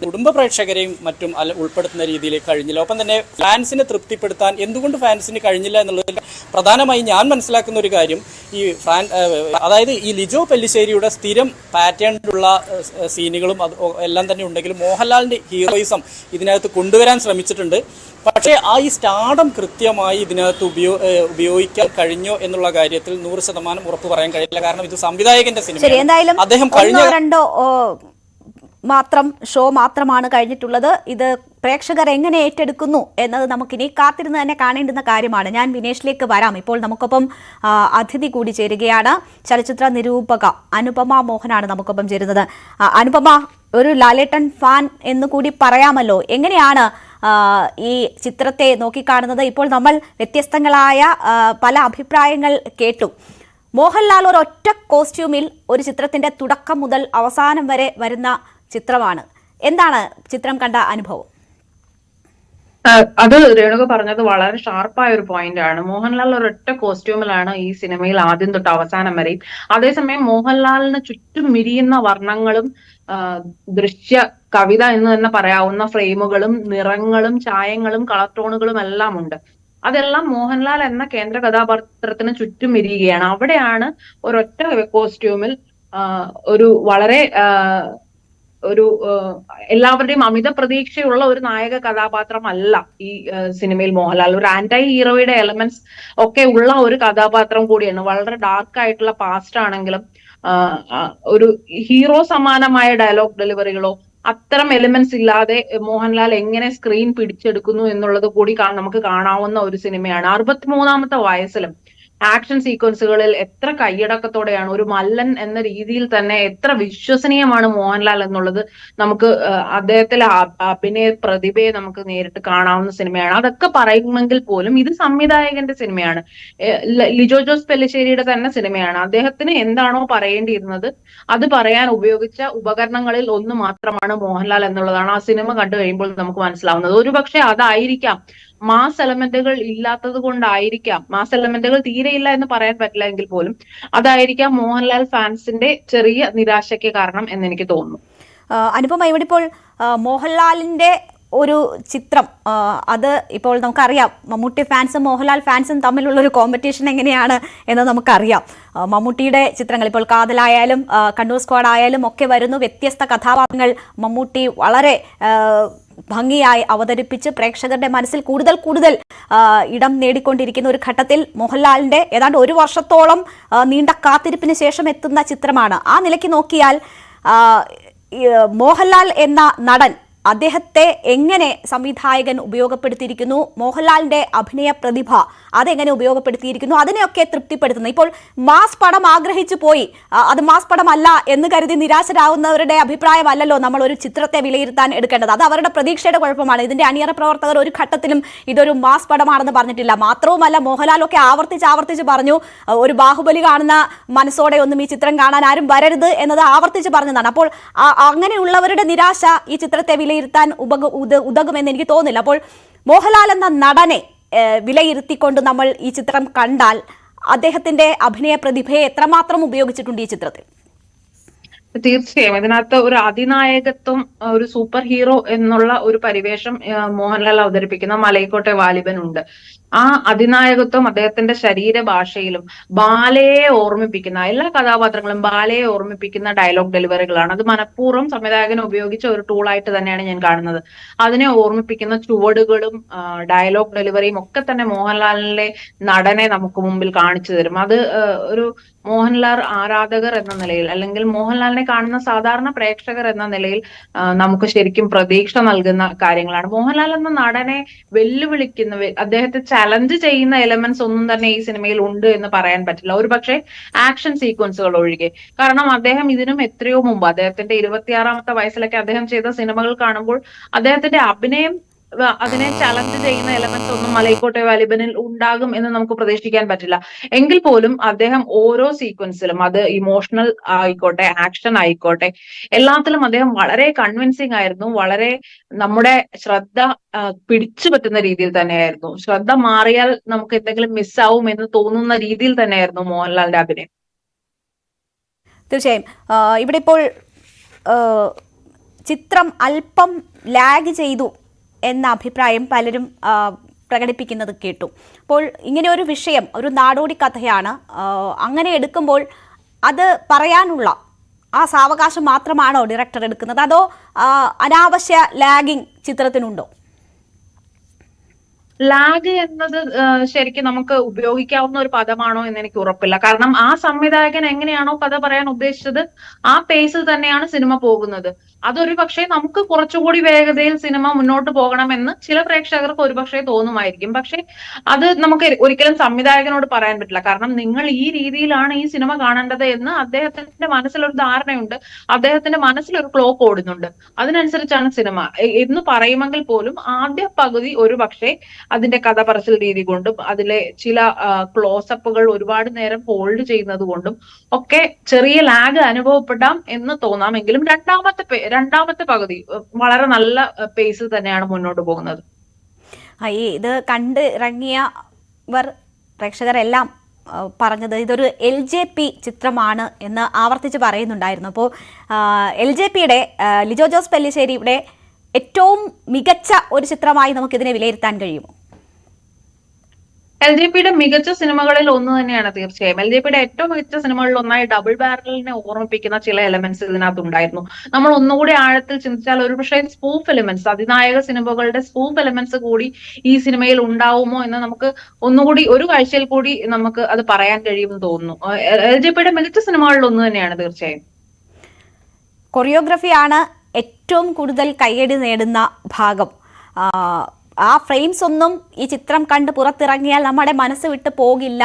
കുടുംബ പ്രേക്ഷകരെയും മറ്റും ഉൾപ്പെടുത്തുന്ന രീതിയിലേക്ക് കഴിഞ്ഞില്ല. ഒപ്പം തന്നെ ഫാൻസിനെ തൃപ്തിപ്പെടുത്താൻ എന്തുകൊണ്ട് ഫാൻസിന് കഴിഞ്ഞില്ല എന്നുള്ളതിൽ പ്രധാനമായും ഞാൻ മനസ്സിലാക്കുന്ന ഒരു കാര്യം, ഈ അതായത് ഈ ലിജോ പെല്ലിശ്ശേരിയുടെ സ്ഥിരം പാറ്റേണിലുള്ള സീനുകളും അത് എല്ലാം തന്നെ ഉണ്ടെങ്കിലും മോഹൻലാലിൻ്റെ ഹീറോയിസം ഇതിനകത്ത് കൊണ്ടുവരാൻ ശ്രമിച്ചിട്ടുണ്ട്. പക്ഷേ ആ ഈ സ്റ്റാർഡം കൃത്യമായി ഇതിനകത്ത് ഉപയോഗിക്കാൻ കഴിഞ്ഞോ എന്നുള്ള കാര്യത്തിൽ 100% ഉറപ്പ് പറയാൻ കഴിയില്ല. കാരണം ഇത് സംവിധായകന്റെ സിനിമ, അദ്ദേഹം കഴിഞ്ഞ മാത്രം ഷോ മാത്രമാണ് കഴിഞ്ഞിട്ടുള്ളത്. ഇത് പ്രേക്ഷകർ എങ്ങനെ ഏറ്റെടുക്കുന്നു എന്നത് നമുക്കിനി കാത്തിരുന്ന് തന്നെ കാണേണ്ടുന്ന കാര്യമാണ്. ഞാൻ വിനേഷിലേക്ക് വരാം. ഇപ്പോൾ നമുക്കൊപ്പം അതിഥി കൂടി ചേരുകയാണ്. ചലച്ചിത്ര നിരൂപക അനുപമ മോഹനാണ് നമുക്കൊപ്പം ചേരുന്നത്. അനുപമ, ഒരു ലാലേട്ടൻ ഫാൻ എന്ന് കൂടി പറയാമല്ലോ. എങ്ങനെയാണ് ഈ ചിത്രത്തെ നോക്കിക്കാണുന്നത്? ഇപ്പോൾ നമ്മൾ വ്യത്യസ്തങ്ങളായ പല അഭിപ്രായങ്ങൾ കേട്ടു. മോഹൻലാൽ ഒരൊറ്റ കോസ്റ്റ്യൂമിൽ ഒരു ചിത്രത്തിന്റെ തുടക്കം മുതൽ അവസാനം വരെ വരുന്ന ചിത്രമാണ്. എന്താണ് ചിത്രം കണ്ട അനുഭവം? അത് രേണുക പറഞ്ഞത് വളരെ ഷാർപ്പായ ഒരു പോയിന്റ് ആണ്. മോഹൻലാൽ ഒരൊറ്റ കോസ്റ്റ്യൂമിലാണ് ഈ സിനിമയിൽ ആദ്യം തൊട്ട് അവസാനം വരെയും. അതേസമയം മോഹൻലാലിന് ചുറ്റും മിരിയുന്ന വർണ്ണങ്ങളും ദൃശ്യ കവിത എന്ന് തന്നെ പറയാവുന്ന ഫ്രെയിമുകളും നിറങ്ങളും ചായങ്ങളും കളർ ടോണുകളും എല്ലാം ഉണ്ട്. അതെല്ലാം മോഹൻലാൽ എന്ന കേന്ദ്ര കഥാപാത്രത്തിന് ചുറ്റും ഇരിക്കുകയാണ്. അവിടെയാണ് ഒരൊറ്റ കോസ്റ്റ്യൂമിൽ ഒരു വളരെ ഒരു എല്ലാവരുടെയും അമിത പ്രതീക്ഷയുള്ള ഒരു നായക കഥാപാത്രമല്ല ഈ സിനിമയിൽ മോഹൻലാൽ. ഒരു ആന്റൈ ഹീറോയുടെ എലമെന്റ്സ് ഒക്കെ ഉള്ള ഒരു കഥാപാത്രം കൂടിയാണ്. വളരെ ഡാർക്ക് ആയിട്ടുള്ള പാസ്റ്റ് ആണെങ്കിലും ഒരു ഹീറോ സമാനമായ ഡയലോഗ് ഡെലിവറികളോ അത്തരം എലിമെന്റ്സ് ഇല്ലാതെ മോഹൻലാൽ എങ്ങനെ സ്ക്രീൻ പിടിച്ചെടുക്കുന്നു എന്നുള്ളത് കൂടി നമുക്ക് കാണാവുന്ന ഒരു സിനിമയാണ്. 63ാമത്തെ വയസ്സിലും ആക്ഷൻ സീക്വൻസുകളിൽ എത്ര കൈയടക്കത്തോടെയാണ്, ഒരു മല്ലൻ എന്ന രീതിയിൽ തന്നെ എത്ര വിശ്വസനീയമാണ് മോഹൻലാൽ എന്നുള്ളത് നമുക്ക് അദ്ദേഹത്തിലെ അഭിനയ പ്രതിഭയെ നമുക്ക് നേരിട്ട് കാണാവുന്ന സിനിമയാണ്. അതൊക്കെ പറയുമെങ്കിൽ പോലും ഇത് സംവിധായകന്റെ സിനിമയാണ്, ലിജോ ജോസ് പെല്ലിശ്ശേരിയുടെ തന്നെ സിനിമയാണ്. അദ്ദേഹത്തിന് എന്താണോ പറയേണ്ടിയിരുന്നത് അത് പറയാൻ ഉപയോഗിച്ച ഉപകരണങ്ങളിൽ ഒന്ന് മാത്രമാണ് മോഹൻലാൽ എന്നുള്ളതാണ് ആ സിനിമ കണ്ടു കഴിയുമ്പോൾ നമുക്ക് മനസ്സിലാവുന്നത്. ഒരുപക്ഷെ അതായിരിക്കാം, മാസ് എലമെന്റുകൾ ഇല്ലാത്തത് കൊണ്ടായിരിക്കാം, മാസ് എലമെന്റുകൾ തീരെയില്ല എന്ന് പറയാൻ പറ്റില്ല എങ്കിൽ പോലും അതായിരിക്കാം മോഹൻലാൽ ഫാൻസിന്റെ ചെറിയ നിരാശയ്ക്ക് കാരണം എന്ന് എനിക്ക് തോന്നുന്നു. അനുപമ, ഇവിടെ ഇപ്പോൾ മോഹൻലാലിന്റെ ഒരു ചിത്രം, അത് ഇപ്പോൾ നമുക്കറിയാം മമ്മൂട്ടി ഫാൻസും മോഹൻലാൽ ഫാൻസും തമ്മിലുള്ള ഒരു കോമ്പറ്റീഷൻ എങ്ങനെയാണ് എന്ന് നമുക്കറിയാം. മമ്മൂട്ടിയുടെ ചിത്രങ്ങൾ ഇപ്പോൾ കാതലായാലും കണ്ണൂർ സ്ക്വാഡ് ആയാലും ഒക്കെ വരുന്നു. വ്യത്യസ്ത കഥാപാത്രങ്ങൾ മമ്മൂട്ടി വളരെ ഭംഗിയായി അവതരിപ്പിച്ച് പ്രേക്ഷകരുടെ മനസ്സിൽ കൂടുതൽ ഇടം നേടിക്കൊണ്ടിരിക്കുന്ന ഒരു ഘട്ടത്തിൽ മോഹൻലാലിന്റെ ഏതാണ്ട് 1 വർഷത്തോളം നീണ്ട കാത്തിരിപ്പിന് ശേഷം എത്തുന്ന ചിത്രമാണ്. ആ നിലയ്ക്ക് നോക്കിയാൽ മോഹൻലാൽ എന്ന നടൻ, അദ്ദേഹത്തെ എങ്ങനെ സംവിധായകൻ ഉപയോഗപ്പെടുത്തിയിരിക്കുന്നു, മോഹൻലാലിന്റെ അഭിനയ പ്രതിഭ അതെങ്ങനെ ഉപയോഗപ്പെടുത്തിയിരിക്കുന്നു, അതിനെയൊക്കെ തൃപ്തിപ്പെടുത്തുന്നു. ഇപ്പോൾ മാസ് പടം ആഗ്രഹിച്ചു പോയി, അത് മാസ് പടമല്ല എന്ന് കരുതി നിരാശരാകുന്നവരുടെ അഭിപ്രായമല്ലല്ലോ നമ്മൾ ഒരു ചിത്രത്തെ വിലയിരുത്താൻ എടുക്കേണ്ടത്. അത് അവരുടെ പ്രതീക്ഷയുടെ കുഴപ്പമാണ്. ഇതിന്റെ അണിയറ പ്രവർത്തകർ ഒരു ഘട്ടത്തിലും ഇതൊരു മാസ് പടമാണെന്ന് പറഞ്ഞിട്ടില്ല. മാത്രവുമല്ല, മോഹൻലാലൊക്കെ ആവർത്തിച്ച് പറഞ്ഞു, ഒരു ബാഹുബലി കാണുന്ന മനസ്സോടെ ഒന്നും ഈ ചിത്രം കാണാൻ ആരും വരരുത് എന്നത് ആവർത്തിച്ച് പറഞ്ഞതാണ്. അപ്പോൾ അങ്ങനെയുള്ളവരുടെ നിരാശ ഈ ചിത്രത്തെ വിലയിരുത്താൻ ഉതകുമെന്ന് എനിക്ക് തോന്നുന്നില്ല. അപ്പോൾ മോഹൻലാൽ എന്ന നടനെ വിലയിരുത്തിക്കൊണ്ട് നമ്മൾ ഈ ചിത്രം കണ്ടാൽ അദ്ദേഹത്തിന്റെ അഭിനയ പ്രതിഭയെ എത്രമാത്രം ഉപയോഗിച്ചിട്ടുണ്ട് ഈ ചിത്രത്തിൽ? തീർച്ചയായും ഇതിനകത്ത് ഒരു അതിനായകത്വം, ഒരു സൂപ്പർ ഹീറോ എന്നുള്ള ഒരു പരിവേഷം മോഹൻലാൽ അവതരിപ്പിക്കുന്ന മലൈക്കോട്ടെ വാലിബനുണ്ട്. ആ അതിനായകത്വം അദ്ദേഹത്തിന്റെ ശരീരഭാഷയിലും ബാലയെ ഓർമ്മിപ്പിക്കുന്ന, എല്ലാ കഥാപാത്രങ്ങളും ബാലയെ ഓർമ്മിപ്പിക്കുന്ന ഡയലോഗ് ഡെലിവറികളാണ്. അത് മനഃപൂർവ്വം സംവിധായകൻ ഉപയോഗിച്ച ഒരു ടൂളായിട്ട് തന്നെയാണ് ഞാൻ കാണുന്നത്. അതിനെ ഓർമ്മിപ്പിക്കുന്ന ചുവടുകളും ഡയലോഗ് ഡെലിവറിയും ഒക്കെ തന്നെ മോഹൻലാലിന്റെ നടനെ നമുക്ക് മുമ്പിൽ കാണിച്ചു തരും. അത് ഒരു മോഹൻലാൽ ആരാധകർ എന്ന നിലയിൽ, അല്ലെങ്കിൽ മോഹൻലാലിനെ കാണുന്ന സാധാരണ പ്രേക്ഷകർ എന്ന നിലയിൽ നമുക്ക് ശരിക്കും പ്രതീക്ഷ നൽകുന്ന കാര്യങ്ങളാണ്. മോഹൻലാൽ എന്ന നടനെ വെല്ലുവിളിക്കുന്ന, അദ്ദേഹത്തെ ചലഞ്ച് ചെയ്യുന്ന എലമെന്റ്സ് ഒന്നും തന്നെ ഈ സിനിമയിൽ ഉണ്ട് എന്ന് പറയാൻ പറ്റില്ല, ഒരു പക്ഷേ ആക്ഷൻ സീക്വൻസുകൾ ഒഴികെ. കാരണം അദ്ദേഹം ഇതിനും എത്രയോ മുമ്പ്, അദ്ദേഹത്തിന്റെ 26-ാമത്തെ വയസ്സിലൊക്കെ അദ്ദേഹം ചെയ്ത സിനിമകൾ കാണുമ്പോൾ അദ്ദേഹത്തിന്റെ അഭിനയം അതിനെ ചലഞ്ച് ചെയ്യുന്ന എലമെന്റ്സ് ഒന്നും മലൈക്കോട്ടെ വാലിബനിൽ ഉണ്ടാകും എന്ന് നമുക്ക് പ്രതീക്ഷിക്കാൻ പറ്റില്ല. എങ്കിൽ പോലും അദ്ദേഹം ഓരോ സീക്വൻസിലും, അത് ഇമോഷണൽ ആയിക്കോട്ടെ ആക്ഷൻ ആയിക്കോട്ടെ, എല്ലാത്തിലും അദ്ദേഹം വളരെ കൺവിൻസിങ് ആയിരുന്നു. വളരെ നമ്മുടെ ശ്രദ്ധ പിടിച്ചു പറ്റുന്ന രീതിയിൽ തന്നെയായിരുന്നു. ശ്രദ്ധ മാറിയാൽ നമുക്ക് എന്തെങ്കിലും മിസ്സാവും എന്ന് തോന്നുന്ന രീതിയിൽ തന്നെയായിരുന്നു മോഹൻലാലിന്റെ അഭിനയം. തീർച്ചയായും ഇവിടെ ഇപ്പോൾ ചിത്രം അല്പം ലാഗ് ചെയ്തു എന്ന അഭിപ്രായം പലരും പ്രകടിപ്പിക്കുന്നത് കേട്ടു. അപ്പോൾ ഇങ്ങനെ ഒരു വിഷയം, ഒരു നാടോടി കഥയാണ്, അങ്ങനെ എടുക്കുമ്പോൾ അത് പറയാനുള്ള ആ സാവകാശം മാത്രമാണോ ഡയറക്ടർ എടുക്കുന്നത്, അതോ അനാവശ്യ ലാഗിങ് ചിത്രത്തിനുണ്ടോ? ലാഗ് എന്നത് ശരിക്കും നമുക്ക് ഉപയോഗിക്കാവുന്ന ഒരു പദമാണോ എന്ന് എനിക്ക് ഉറപ്പില്ല. കാരണം ആ സംവിധായകൻ എങ്ങനെയാണോ കഥ പറയാൻ ഉദ്ദേശിച്ചത് ആ പേസിൽ തന്നെയാണ് സിനിമ പോകുന്നത്. അതൊരു പക്ഷേ നമുക്ക് കുറച്ചുകൂടി വേഗതയിൽ സിനിമ മുന്നോട്ട് പോകണമെന്ന് ചില പ്രേക്ഷകർക്ക് ഒരുപക്ഷെ തോന്നുമായിരിക്കും. പക്ഷെ അത് നമുക്ക് ഒരിക്കലും സംവിധായകനോട് പറയാൻ പറ്റില്ല. കാരണം നിങ്ങൾ ഈ രീതിയിലാണ് ഈ സിനിമ കാണേണ്ടത് എന്ന് അദ്ദേഹത്തിന്റെ മനസ്സിലൊരു ധാരണയുണ്ട്, അദ്ദേഹത്തിന്റെ മനസ്സിലൊരു ക്ലോക്ക് ഓടുന്നുണ്ട്, അതിനനുസരിച്ചാണ് സിനിമ എന്ന് പറയുമെങ്കിൽ പോലും ആദ്യ പകുതി ഒരു പക്ഷേ അതിന്റെ കഥ പറച്ചിൽ രീതി കൊണ്ടും അതിലെ ചില ക്ലോസപ്പുകൾ ഒരുപാട് നേരം ഹോൾഡ് ചെയ്യുന്നത് കൊണ്ടും ഒക്കെ ചെറിയ ലാഗ് അനുഭവപ്പെടാം എന്ന് തോന്നാമെങ്കിലും രണ്ടാമത്തെ പകുതി വളരെ നല്ല പേസിൽ തന്നെയാണ് മുന്നോട്ട് പോകുന്നത്. ഇത് കണ്ട് ഇറങ്ങിയവർ, പ്രേക്ഷകരെല്ലാം പറഞ്ഞത് ഇതൊരു LJP ചിത്രമാണ് എന്ന് ആവർത്തിച്ച് പറയുന്നുണ്ടായിരുന്നു. അപ്പോൾ LJPയുടെ ലിജോ ജോസ് പെല്ലിശ്ശേരിയുടെ ഏറ്റവും മികച്ച ഒരു ചിത്രമായി നമുക്കിതിനെ വിലയിരുത്താൻ കഴിയുമോ? LJPയുടെ മികച്ച സിനിമകളിൽ ഒന്ന് തന്നെയാണ് തീർച്ചയായും. LJPയുടെ ഏറ്റവും മികച്ച സിനിമകളിൽ ഒന്നായി ഡബിൾ ബാരലിനെ ഓർമ്മിപ്പിക്കുന്ന ചില എലമെന്റ്സ് ഇതിനകത്ത് ഉണ്ടായിരുന്നു. നമ്മൾ ഒന്നുകൂടി ആഴത്തിൽ ചിന്തിച്ചാൽ ഒരു പക്ഷേ സ്പൂഫ് എലമെന്റ്സ്, അതിനായക സിനിമകളുടെ സ്പൂഫ് എലമെന്റ്സ് കൂടി ഈ സിനിമയിൽ ഉണ്ടാവുമോ എന്ന് നമുക്ക് ഒന്നുകൂടി ഒരു കാഴ്ചയിൽ കൂടി നമുക്ക് അത് പറയാൻ കഴിയുമെന്ന് തോന്നുന്നു. LJPയുടെ മികച്ച സിനിമകളിൽ ഒന്ന് തന്നെയാണ് തീർച്ചയായും. കൊറിയോഗ്രഫിയാണ് ഏറ്റവും കൂടുതൽ കയ്യടി നേടുന്ന ഭാഗം. ആ ഫ്രെയിംസ് ഒന്നും ഈ ചിത്രം കണ്ട് പുറത്തിറങ്ങിയാൽ നമ്മുടെ മനസ്സ് വിട്ട് പോകില്ല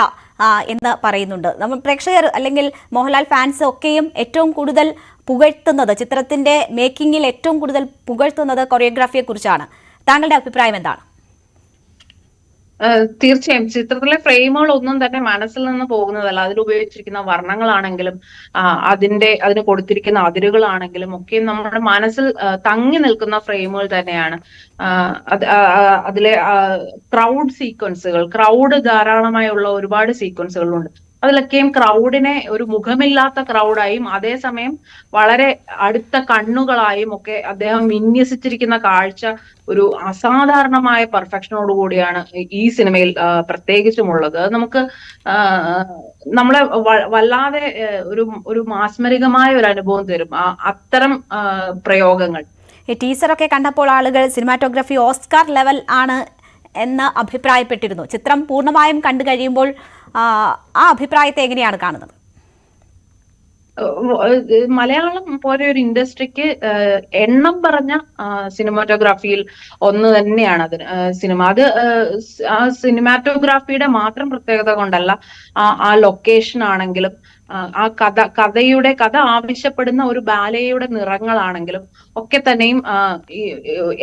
എന്ന് പറയുന്നുണ്ട്. നമ്മൾ പ്രേക്ഷകർ അല്ലെങ്കിൽ മോഹൻലാൽ ഫാൻസ് ഒക്കെയും ഏറ്റവും കൂടുതൽ പുകഴ്ത്തുന്നത്, ചിത്രത്തിന്റെ മേക്കിങ്ങിൽ ഏറ്റവും കൂടുതൽ പുകഴ്ത്തുന്നത് കൊറിയോഗ്രാഫിയെ കുറിച്ചാണ്. താങ്കളുടെ അഭിപ്രായം എന്താണ്? തീർച്ചയായും ചിത്രത്തിലെ ഫ്രെയിമുകൾ ഒന്നും തന്നെ മനസ്സിൽ നിന്ന് പോകുന്നതല്ല. അതിൽ ഉപയോഗിച്ചിരിക്കുന്ന വർണ്ണങ്ങളാണെങ്കിലും അതിന് കൊടുത്തിരിക്കുന്ന അതിരുകളാണെങ്കിലും ഒക്കെ നമ്മുടെ മനസ്സിൽ തങ്ങി നിൽക്കുന്ന ഫ്രെയിമുകൾ തന്നെയാണ്. അതിലെ ക്രൗഡ് സീക്വൻസുകൾ, ക്രൗഡ് ധാരാളമായുള്ള ഒരുപാട് സീക്വൻസുകളുണ്ട്. അതിലൊക്കെയും ക്രൗഡിനെ ഒരു മുഖമില്ലാത്ത ക്രൗഡായും അതേസമയം വളരെ അടുത്ത കണ്ണുകളായും ഒക്കെ അദ്ദേഹം വിന്യസിച്ചിരിക്കുന്ന കാഴ്ച ഒരു അസാധാരണമായ പെർഫെക്ഷനോടുകൂടിയാണ് ഈ സിനിമയിൽ പ്രത്യേകിച്ചുമുള്ളത്. നമുക്ക് നമ്മളെ വല്ലാതെ ഒരു മാസ്മരികമായ ഒരു അനുഭവം തരും അത്തരം പ്രയോഗങ്ങൾ. ഈ ടീസറൊക്കെ കണ്ടപ്പോൾ ആളുകൾ സിനിമാറ്റോഗ്രഫി ഓസ്കാർ ലെവൽ ആണ് എന്ന് അഭിപ്രായപ്പെട്ടിരുന്നു. ചിത്രം പൂർണ്ണമായും കണ്ടു കഴിയുമ്പോൾ ആ അഭിപ്രായത്തെ എങ്ങനെയാണ് കാണുന്നത്? മലയാളം പോലെ ഒരു ഇൻഡസ്ട്രിക്ക് എണ്ണം പറഞ്ഞ സിനിമാറ്റോഗ്രാഫിയിൽ ഒന്ന് തന്നെയാണ് അതിന് സിനിമ. അത് ആ സിനിമാറ്റോഗ്രാഫിയുടെ മാത്രം പ്രത്യേകത കൊണ്ടല്ല, ആ ലൊക്കേഷൻ ആണെങ്കിലും ആ കഥ ആവശ്യപ്പെടുന്ന ഒരു ബാലയുടെ നിറങ്ങളാണെങ്കിലും ഒക്കെ തന്നെയും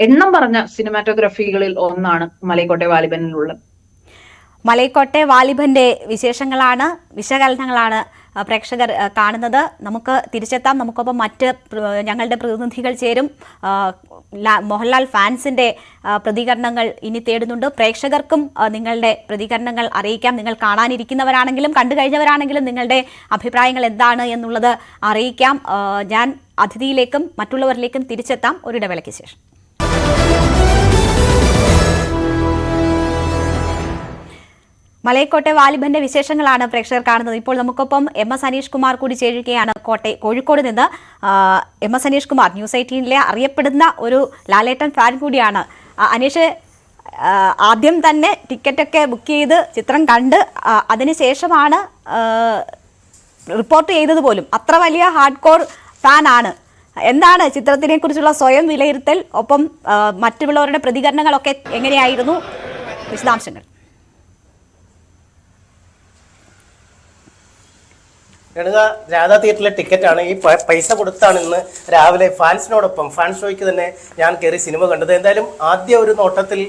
എണ്ണം പറഞ്ഞ സിനിമാറ്റോഗ്രാഫികളിൽ ഒന്നാണ് മലൈക്കോട്ടെ വാലിബനിലുള്ളത്. മലൈക്കോട്ടെ വാലിബന്റെ വിശകലനങ്ങളാണ് പ്രേക്ഷകർ കാണുന്നത്. നമുക്ക് തിരിച്ചെത്താം. നമുക്കൊപ്പം മറ്റ് ഞങ്ങളുടെ പ്രതിനിധികൾ ചേരും. മോഹൻലാൽ ഫാൻസിന്റെ പ്രതികരണങ്ങൾ ഇനി തേടുന്നുണ്ട്. പ്രേക്ഷകർക്കും നിങ്ങളുടെ പ്രതികരണങ്ങൾ അറിയിക്കാം. നിങ്ങൾ കാണാനിരിക്കുന്നവരാണെങ്കിലും കണ്ടു കഴിഞ്ഞവരാണെങ്കിലും നിങ്ങളുടെ അഭിപ്രായങ്ങൾ എന്താണ് എന്നുള്ളത് അറിയിക്കാം. ഞാൻ അതിഥിയിലേക്കും മറ്റുള്ളവരിലേക്കും തിരിച്ചെത്താം ഒരിടവേളയ്ക്ക് ശേഷം. മലൈക്കോട്ടെ വാലിബന്റെ വിശേഷങ്ങളാണ് പ്രേക്ഷകർ കാണുന്നത്. ഇപ്പോൾ നമുക്കൊപ്പം MS അനീഷ് കുമാർ കൂടി ചേരുകയാണ് കോഴിക്കോട് നിന്ന്. MS അനീഷ് കുമാർ ന്യൂസ് 18 അറിയപ്പെടുന്ന ഒരു ലാലേട്ടൻ ഫാൻ കൂടിയാണ്. അനീഷ്, ആദ്യം തന്നെ ടിക്കറ്റൊക്കെ ബുക്ക് ചെയ്ത് ചിത്രം കണ്ട് അതിനുശേഷമാണ് റിപ്പോർട്ട് ചെയ്തത് പോലും. അത്ര വലിയ ഹാർഡ് കോർ ഫാനാണ്. എന്താണ് ചിത്രത്തിനെ കുറിച്ചുള്ള സ്വയം വിലയിരുത്തൽ? ഒപ്പം മറ്റുള്ളവരുടെ പ്രതികരണങ്ങളൊക്കെ എങ്ങനെയായിരുന്നു? വിശദാംശങ്ങൾ. രാധാ തിയേറ്ററിലെ ടിക്കറ്റാണ്. ഈ പൈസ കൊടുത്താണ് ഇന്ന് രാവിലെ ഫാൻസിനോടൊപ്പം ഫാൻ ഷോയ്ക്ക് തന്നെ ഞാൻ കയറി സിനിമ കണ്ടത്. എന്തായാലും ആദ്യ ഒരു നോട്ടത്തിൽ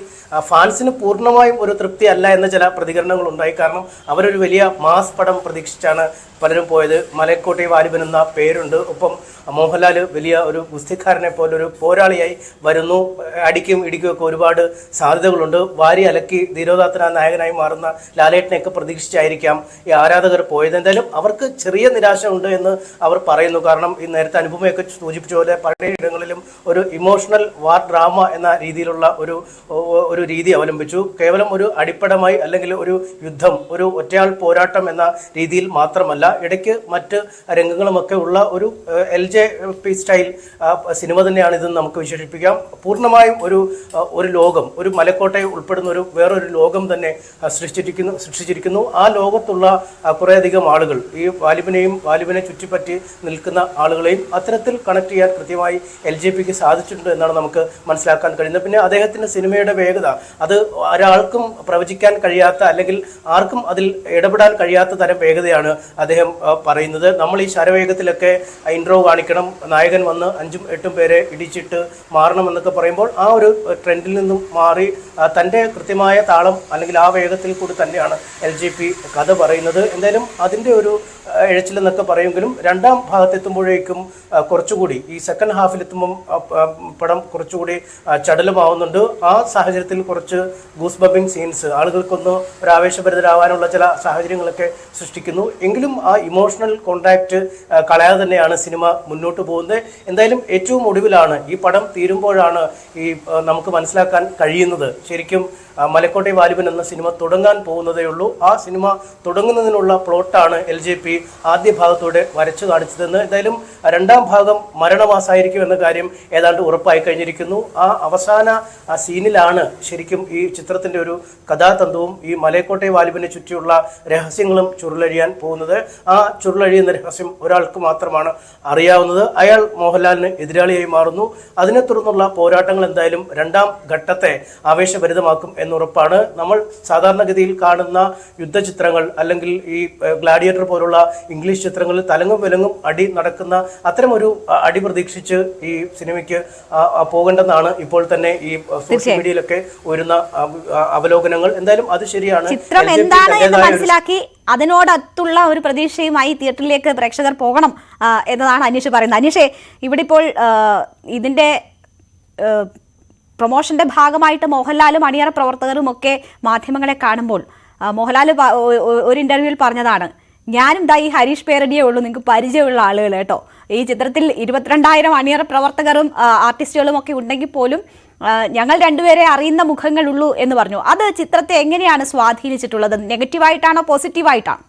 ഫാൻസിന് പൂർണ്ണമായും ഒരു തൃപ്തി അല്ല എന്ന ചില പ്രതികരണങ്ങൾ ഉണ്ടായി. കാരണം അവരൊരു വലിയ മാസ് പടം പ്രതീക്ഷിച്ചാണ് പലരും പോയത്. മലൈക്കോട്ടെ വാലിബൻ എന്ന പേരുണ്ട്. ഒപ്പം മോഹൻലാൽ വലിയ ഒരു ഗുസ്തിക്കാരനെ പോലെ ഒരു പോരാളിയായി വരുന്നു. അടിക്കും ഇടിക്കും ഒക്കെ ഒരുപാട് സാധ്യതകളുണ്ട്. വാരി അലക്കി ധീരോദാത്തന നായകനായി മാറുന്ന ലാലേട്ടനെയൊക്കെ പ്രതീക്ഷിച്ചായിരിക്കാം ഈ ആരാധകർ പോയത്. എന്തായാലും അവർക്ക് ചെറിയ നിരാശ ഉണ്ട് എന്ന് അവർ പറയുന്നു. കാരണം ഈ നേരത്തെ അനുപമയൊക്കെ സൂചിപ്പിച്ച പോലെ പലയിടങ്ങളിലും ഒരു ഇമോഷണൽ വാർ ഡ്രാമ എന്ന രീതിയിലുള്ള ഒരു രീതി അവലംബിച്ചു. കേവലം ഒരു അടിപ്പടമായി അല്ലെങ്കിൽ ഒരു യുദ്ധം, ഒരു ഒറ്റയാൾ പോരാട്ടം എന്ന രീതിയിൽ മാത്രമല്ല, ഇടയ്ക്ക് മറ്റ് രംഗങ്ങളുമൊക്കെ ഉള്ള ഒരു LJP സ്റ്റൈൽ സിനിമ തന്നെയാണ് ഇതെന്ന് നമുക്ക് വിശേഷിപ്പിക്കാം. പൂർണ്ണമായും ഒരു ലോകം, ഒരു മലക്കോട്ടയെ ഉൾപ്പെടുന്ന വേറൊരു ലോകം തന്നെ സൃഷ്ടിച്ചിരിക്കുന്നു. ആ ലോകത്തുള്ള കുറേയധികം ആളുകൾ, ഈ വാലിബനെ ചുറ്റിപ്പറ്റി നിൽക്കുന്ന ആളുകളെയും അത്തരത്തിൽ കണക്ട് ചെയ്യാൻ കൃത്യമായി LJPക്ക് സാധിച്ചിട്ടുണ്ട് എന്നാണ് നമുക്ക് മനസ്സിലാക്കാൻ കഴിയുന്നത്. പിന്നെ അദ്ദേഹത്തിന്റെ സിനിമയുടെ വേഗത, അത് ഒരാൾക്കും പ്രവചിക്കാൻ കഴിയാത്ത അല്ലെങ്കിൽ ആർക്കും അതിൽ ഇടപെടാൻ കഴിയാത്ത തരം വേഗതയാണ് അദ്ദേഹം പറയുന്നത്. നമ്മൾ ഈ ശരവേഗത്തിലൊക്കെ ഇൻട്രോ കാണിക്കണം, നായകൻ വന്ന് 5-8 പേരെ ഇടിച്ചിട്ട് മാറണമെന്നൊക്കെ പറയുമ്പോൾ ആ ഒരു ട്രെൻഡിൽ നിന്നും മാറി തൻ്റെ കൃത്യമായ താളം അല്ലെങ്കിൽ ആ വേഗത്തിൽ കൂടി തന്നെയാണ് LJP കഥ പറയുന്നത്. എന്തായാലും അതിൻ്റെ ഒരു ഇഴച്ചിലെന്നൊക്കെ പറയുമെങ്കിലും രണ്ടാം ഭാഗത്തെത്തുമ്പോഴേക്കും കുറച്ചുകൂടി ഈ സെക്കൻഡ് ഹാഫിലെത്തുമ്പം പടം കുറച്ചുകൂടി ചടുലമാവുന്നുണ്ട്. ആ സാഹചര്യത്തിൽ കുറച്ച് ഗൂസ് ബമ്പിങ് സീൻസ്, ആളുകൾക്കൊന്ന് ഒരു ആവേശഭരിതരാവാനുള്ള ചില സാഹചര്യങ്ങളൊക്കെ സൃഷ്ടിക്കുന്നു. എങ്കിലും ആ ഇമോഷണൽ കോണ്ടാക്ട് കളയാതെ തന്നെയാണ് സിനിമ മുന്നോട്ട് പോകുന്നത്. എന്തായാലും ഏറ്റവും ഒടുവിലാണ്, ഈ പടം തീരുമ്പോഴാണ് നമുക്ക് മനസ്സിലാക്കാൻ കഴിയുന്നത് ശരിക്കും മലക്കോട്ടെ വാലിബൻ എന്ന സിനിമ തുടങ്ങാൻ പോകുന്നതേ ഉള്ളൂ. ആ സിനിമ തുടങ്ങുന്നതിനുള്ള പ്ലോട്ടാണ് LJP ആദ്യ ഭാഗത്തോടെ വരച്ചു കാണിച്ചതെന്ന്. എന്തായാലും രണ്ടാം ഭാഗം മരണമാസമായിരിക്കും എന്ന കാര്യം ഏതാണ്ട് ഉറപ്പായി കഴിഞ്ഞിരിക്കുന്നു. ആ അവസാന സീനിലാണ് ശരിക്കും ഈ ചിത്രത്തിന്റെ ഒരു കഥാതന്തുവും ഈ മലക്കോട്ടെ വാലിബനെ ചുറ്റിയുള്ള രഹസ്യങ്ങളും ചുരുളഴിയാൻ പോകുന്നത്. ആ ചുരുളഴിയുന്ന രഹസ്യം ഒരാൾക്ക് മാത്രമാണ് അറിയാവുന്നത്. അയാൾ മോഹൻലാലിന് എതിരാളിയായി മാറുന്നു. അതിനെ തുടർന്നുള്ള പോരാട്ടങ്ങൾ എന്തായാലും രണ്ടാം ഘട്ടത്തെ ആവേശഭരിതമാക്കും എന്നുറപ്പാണ്. നമ്മൾ സാധാരണഗതിയിൽ കാണുന്ന യുദ്ധചിത്രങ്ങൾ അല്ലെങ്കിൽ ഈ ഗ്ലാഡിയേറ്റർ പോലുള്ള ഇംഗ്ലീഷ് ചിത്രങ്ങളിൽ തലങ്ങും വിലങ്ങും അടി നടക്കുന്ന അത്തരമൊരു അടി പ്രതീക്ഷിച്ച് ഈ സിനിമയ്ക്ക് പോകേണ്ടെന്നാണ് ഇപ്പോൾ തന്നെ ഈ സോഷ്യൽ മീഡിയയിലൊക്കെ വരുന്ന അവലോകനങ്ങൾ. എന്തായാലും അത് ശരിയാണ്. ചിത്രം എന്താണ് എന്ന് മനസ്സിലാക്കി അതിനോടൊത്തുള്ള ഒരു പ്രതീക്ഷയുമായി തിയേറ്ററിലേക്ക് പ്രേക്ഷകർ പോകണം എന്നതാണ് അനീഷ് പറയുന്നത്. അനീഷേ, ഇവിടെ ഇപ്പോൾ ഇതിന്റെ പ്രൊമോഷന്റെ ഭാഗമായിട്ട് മോഹൻലാലും അണിയറ പ്രവർത്തകരും ഒക്കെ മാധ്യമങ്ങളെ കാണുമ്പോൾ മോഹൻലാൽ ഒരു ഇന്റർവ്യൂവിൽ പറഞ്ഞതാണ്, ഞാനും ഈ ഹരീഷ് പേരടിയേ ഉള്ളൂ നിങ്ങൾക്ക് പരിചയമുള്ള ആളുകൾ കേട്ടോ. ഈ ചിത്രത്തിൽ 22,000 അണിയറ പ്രവർത്തകരും ആർട്ടിസ്റ്റുകളും ഒക്കെ ഉണ്ടെങ്കിൽ പോലും ഞങ്ങൾ രണ്ടുപേരെ അറിയുന്ന മുഖങ്ങളുള്ളൂ എന്ന് പറഞ്ഞു. അത് ചിത്രത്തെ എങ്ങനെയാണ് സ്വാധീനിച്ചിട്ടുള്ളത്? നെഗറ്റീവായിട്ടാണോ പോസിറ്റീവായിട്ടാണോ?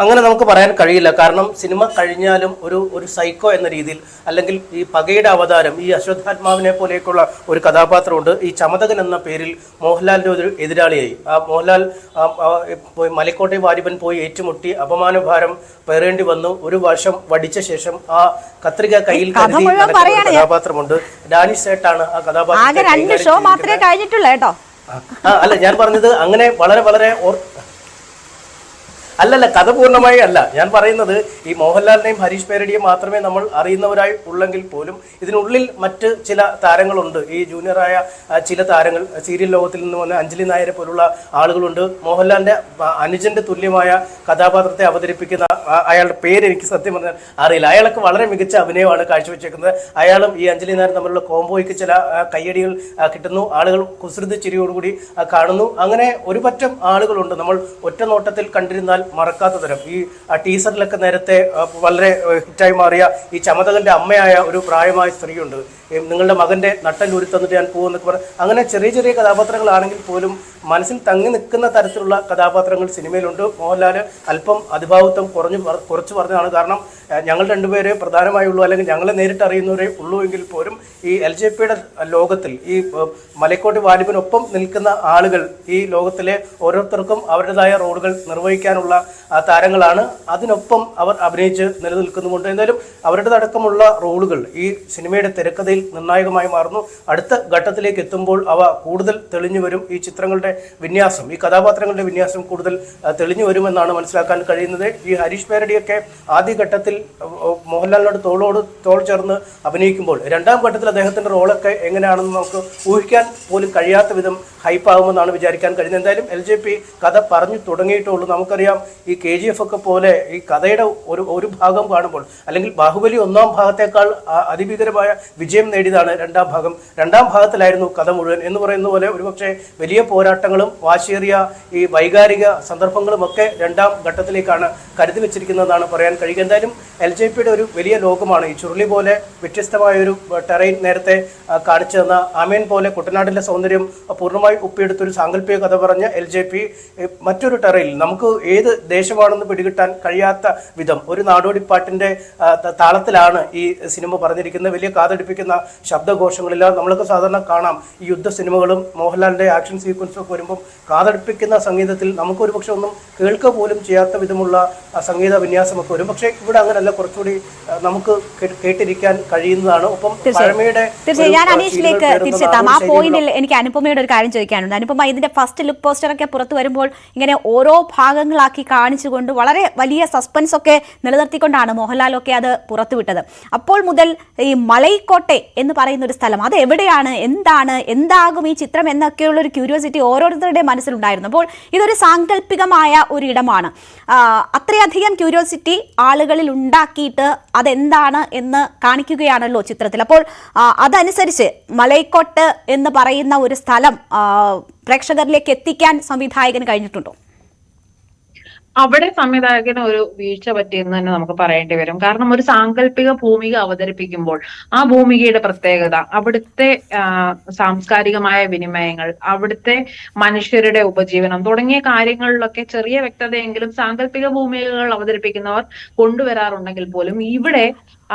അങ്ങനെ നമുക്ക് പറയാൻ കഴിയില്ല. കാരണം സിനിമ കഴിഞ്ഞാലും ഒരു സൈക്കോ എന്ന രീതിയിൽ അല്ലെങ്കിൽ ഈ പകയുടെ അവതാരം, ഈ അശ്വത്ഥാത്മാവിനെ പോലെയൊക്കെയുള്ള ഒരു കഥാപാത്രമുണ്ട്. ഈ ചമതകൻ എന്ന പേരിൽ മോഹൻലാലിന്റെ ഒരു എതിരാളിയായി മോഹൻലാൽ മലക്കോട്ടെ വാലിബൻ പോയി ഏറ്റുമുട്ടി അപമാനഭാരം പേറേണ്ടി വന്നു. ഒരു വർഷം വടിച്ച ശേഷം ആ കത്രിക കയ്യിൽ കരുതി കഥാപാത്രമുണ്ട്. ഡാനിഷ് സേട്ടാണ് ആ കഥാപാത്രം. അല്ല, ഞാൻ പറഞ്ഞത് അങ്ങനെ വളരെ വളരെ അല്ലല്ല, കഥ പൂർണ്ണമായി അല്ല ഞാൻ പറയുന്നത്. ഈ മോഹൻലാലിനെയും ഹരീഷ് പേരടിയും മാത്രമേ നമ്മൾ അറിയുന്നവരായി ഉള്ളെങ്കിൽ പോലും ഇതിനുള്ളിൽ മറ്റ് ചില താരങ്ങളുണ്ട്. ഈ ജൂനിയറായ ചില താരങ്ങൾ സീരിയൽ ലോകത്തിൽ നിന്ന് വന്ന അഞ്ജലി നായരെ പോലുള്ള ആളുകളുണ്ട്. മോഹൻലാലിന്റെ അനുജന്റെ തുല്യമായ കഥാപാത്രത്തെ അവതരിപ്പിക്കുന്ന അയാളുടെ പേര് എനിക്ക് സത്യം പറഞ്ഞാൽ അറിയില്ല. അയാൾക്ക് വളരെ മികച്ച അഭിനയമാണ് കാഴ്ചവെച്ചേക്കുന്നത്. അയാളും ഈ അഞ്ജലി നായർ തമ്മിലുള്ള കോംബോയ്ക്ക് ചില കയ്യടികൾ കിട്ടുന്നു. ആളുകൾ കുസൃതി ചിരിയോടുകൂടി കാണുന്നു. അങ്ങനെ ഒരു പറ്റം ആളുകളുണ്ട് നമ്മൾ ഒറ്റ നോട്ടത്തിൽ കണ്ടിരുന്നാൽ മറക്കാത്ത തരം. ഈ ടീസറിലൊക്കെ നേരത്തെ വളരെ ഹിറ്റായി മാറിയ ഈ ചമതകന്റെ അമ്മയായ ഒരു പ്രായമായ സ്ത്രീയുണ്ട്. നിങ്ങളുടെ മകന്റെ നട്ടൻ ഊരി തന്നിട്ട് ഞാൻ പോകുന്നൊക്കെ പറഞ്ഞ് അങ്ങനെ ചെറിയ ചെറിയ കഥാപാത്രങ്ങളാണെങ്കിൽ പോലും മനസ്സിൽ തങ്ങി നിൽക്കുന്ന തരത്തിലുള്ള കഥാപാത്രങ്ങൾ സിനിമയിലുണ്ട്. മോഹൻലാൽ അല്പം അതിഭാവത്വം കുറച്ച് പറഞ്ഞതാണ്. കാരണം ഞങ്ങൾ രണ്ടുപേരെ പ്രധാനമായുള്ളൂ, അല്ലെങ്കിൽ ഞങ്ങളെ നേരിട്ട് അറിയുന്നവരെ ഉള്ളൂ എങ്കിൽ പോലും ഈ LJPയുടെ ലോകത്തിൽ ഈ മലക്കോട്ട് വാലിബിനൊപ്പം നിൽക്കുന്ന ആളുകൾ ഈ ലോകത്തിലെ ഓരോരുത്തർക്കും അവരുടേതായ റോളുകൾ നിർവഹിക്കാനുള്ള താരങ്ങളാണ്. അതിനൊപ്പം അവർ അഭിനയിച്ച് നിലനിൽക്കുന്നുമുണ്ട്. എന്തായാലും അവരുടേതടക്കമുള്ള റോളുകൾ ഈ സിനിമയുടെ തിരക്കഥയിൽ നിർണായകമായി മാറുന്നു. അടുത്ത ഘട്ടത്തിലേക്ക് എത്തുമ്പോൾ അവ കൂടുതൽ തെളിഞ്ഞു വരും. ഈ ചിത്രങ്ങളുടെ വിന്യാസം, ഈ കഥാപാത്രങ്ങളുടെ വിന്യാസം കൂടുതൽ തെളിഞ്ഞു വരുമെന്നാണ് മനസ്സിലാക്കാൻ കഴിയുന്നത്. ഈ ഹരീഷ് പേരടിയൊക്കെ ആദ്യഘട്ടത്തിൽ മോഹൻലാലിനോട് തോൾ ചേർന്ന് അഭിനയിക്കുമ്പോൾ രണ്ടാം ഘട്ടത്തിൽ അദ്ദേഹത്തിന്റെ റോളൊക്കെ എങ്ങനെയാണെന്ന് നമുക്ക് ഊഹിക്കാൻ പോലും കഴിയാത്ത വിധം ഹൈപ്പാകുമെന്നാണ് വിചാരിക്കാൻ കഴിയുന്നത്. എന്തായാലും LJP കഥ പറഞ്ഞു തുടങ്ങിയിട്ടുള്ളൂ. നമുക്കറിയാം ഈ KGF ഒക്കെ പോലെ ഈ കഥയുടെ ഒരു ഭാഗം കാണുമ്പോൾ, അല്ലെങ്കിൽ ബാഹുബലി 1-ാം ഭാഗത്തേക്കാൾ അതിഭീകരമായ വിജയം നേടിയതാണ് 2-ാം ഭാഗം. 2-ാം ഭാഗത്തിലായിരുന്നു കഥ മുഴുവൻ എന്ന് പറയുന്ന പോലെ ഒരുപക്ഷെ വലിയ പോരാട്ടങ്ങളും വാശിയേറിയ ഈ വൈകാരിക സന്ദർഭങ്ങളും ഒക്കെ 2-ാം ഘട്ടത്തിലേക്കാണ് കരുതി വെച്ചിരിക്കുന്നതെന്നാണ് പറയാൻ കഴിയുക. എന്തായാലും LJPയുടെ ഒരു വലിയ ലോകമാണ്. ഈ ചുരുളി പോലെ വ്യത്യസ്തമായ ഒരു ടെറൈൻ നേരത്തെ കാണിച്ചു തന്ന ആമേൻ പോലെ കുട്ടനാട്ടിലെ സൗന്ദര്യം പൂർണ്ണമായി ഒപ്പിയെടുത്തൊരു സാങ്കല്പിക കഥ പറഞ്ഞ LJP മറ്റൊരു ടെറയിൽ നമുക്ക് ഏത് ദേശമാണെന്ന് പിടികിട്ടാൻ കഴിയാത്ത വിധം ഒരു നാടോടിപ്പാട്ടിന്റെ താളത്തിലാണ് ഈ സിനിമ പറഞ്ഞിരിക്കുന്നത്. വലിയ കാതടിപ്പിക്കുന്ന ശബ്ദഘോഷങ്ങളില്ല. നമ്മളൊക്കെ സാധാരണ കാണാം ഈ യുദ്ധ സിനിമകളും മോഹൻലാലിന്റെ ആക്ഷൻ സീക്വൻസും ഒക്കെ വരുമ്പം കാതടിപ്പിക്കുന്ന സംഗീതത്തിൽ നമുക്കൊരു പക്ഷെ ഒന്നും കേൾക്കുക പോലും ചെയ്യാത്ത വിധമുള്ള സംഗീത വിന്യാസമൊക്കെ വരും. പക്ഷേ ഇവിടെ അങ്ങനെയല്ല, കുറച്ചുകൂടി നമുക്ക് കേട്ടിരിക്കാൻ കഴിയുന്നതാണ്. ഒപ്പം പഴമയുടെ ഞാൻ അനീഷിലേക്ക് തിരിച്ചെത്താം. ആ പോയിന്റിൽ എനിക്ക് അനുപമയുടെ ഒരു കാര്യം ചോദിക്കാനുണ്ട്. അനുപമ, ഇതിന്റെ ഫസ്റ്റ് ലുക്ക് പോസ്റ്ററൊക്കെ പുറത്തു വരുമ്പോൾ ഇങ്ങനെ ഓരോ ഭാഗങ്ങളാക്കി കാണിച്ചുകൊണ്ട് വളരെ വലിയ സസ്പെൻസ് ഒക്കെ നിലനിർത്തിക്കൊണ്ടാണ് മോഹൻലാലൊക്കെ അത് പുറത്തുവിട്ടത്. അപ്പോൾ മുതൽ ഈ മലൈക്കോട്ടെ എന്ന് പറയുന്ന ഒരു സ്ഥലം, അത് എവിടെയാണ്, എന്താകും ഈ ചിത്രം എന്നൊക്കെയുള്ള ഒരു ക്യൂരിയോസിറ്റി ഓരോരുത്തരുടെ മനസ്സിലുണ്ടായിരുന്നു. അപ്പോൾ ഇതൊരു സാങ്കല്പികമായ ഒരു ഇടമാണ്. അത്രയധികം ക്യൂരിയോസിറ്റി ആളുകളിൽ ഉണ്ടാക്കിയിട്ട് അതെന്താണ് എന്ന് കാണിക്കുകയാണല്ലോ ചിത്രത്തിൽ. അപ്പോൾ അതനുസരിച്ച് മലൈക്കോട്ട് എന്ന് പറയുന്ന ഒരു സ്ഥലം പ്രേക്ഷകരിലേക്ക് എത്തിക്കാൻ സംവിധായകന് കഴിഞ്ഞിട്ടുണ്ടോ? അവിടെ സംവിധായകന് ഒരു വീഴ്ച പറ്റിയെന്ന് തന്നെ നമുക്ക് പറയേണ്ടി വരും. കാരണം ഒരു സാങ്കല്പിക ഭൂമിക അവതരിപ്പിക്കുമ്പോൾ ആ ഭൂമികയുടെ പ്രത്യേകത, അവിടുത്തെ സാംസ്കാരികമായ വിനിമയങ്ങൾ, അവിടുത്തെ മനുഷ്യരുടെ ഉപജീവനം തുടങ്ങിയ കാര്യങ്ങളിലൊക്കെ ചെറിയ വ്യക്തതയെങ്കിലും സാങ്കല്പിക ഭൂമികകൾ അവതരിപ്പിക്കുന്നവർ കൊണ്ടുവരാറുണ്ടെങ്കിൽ പോലും ഇവിടെ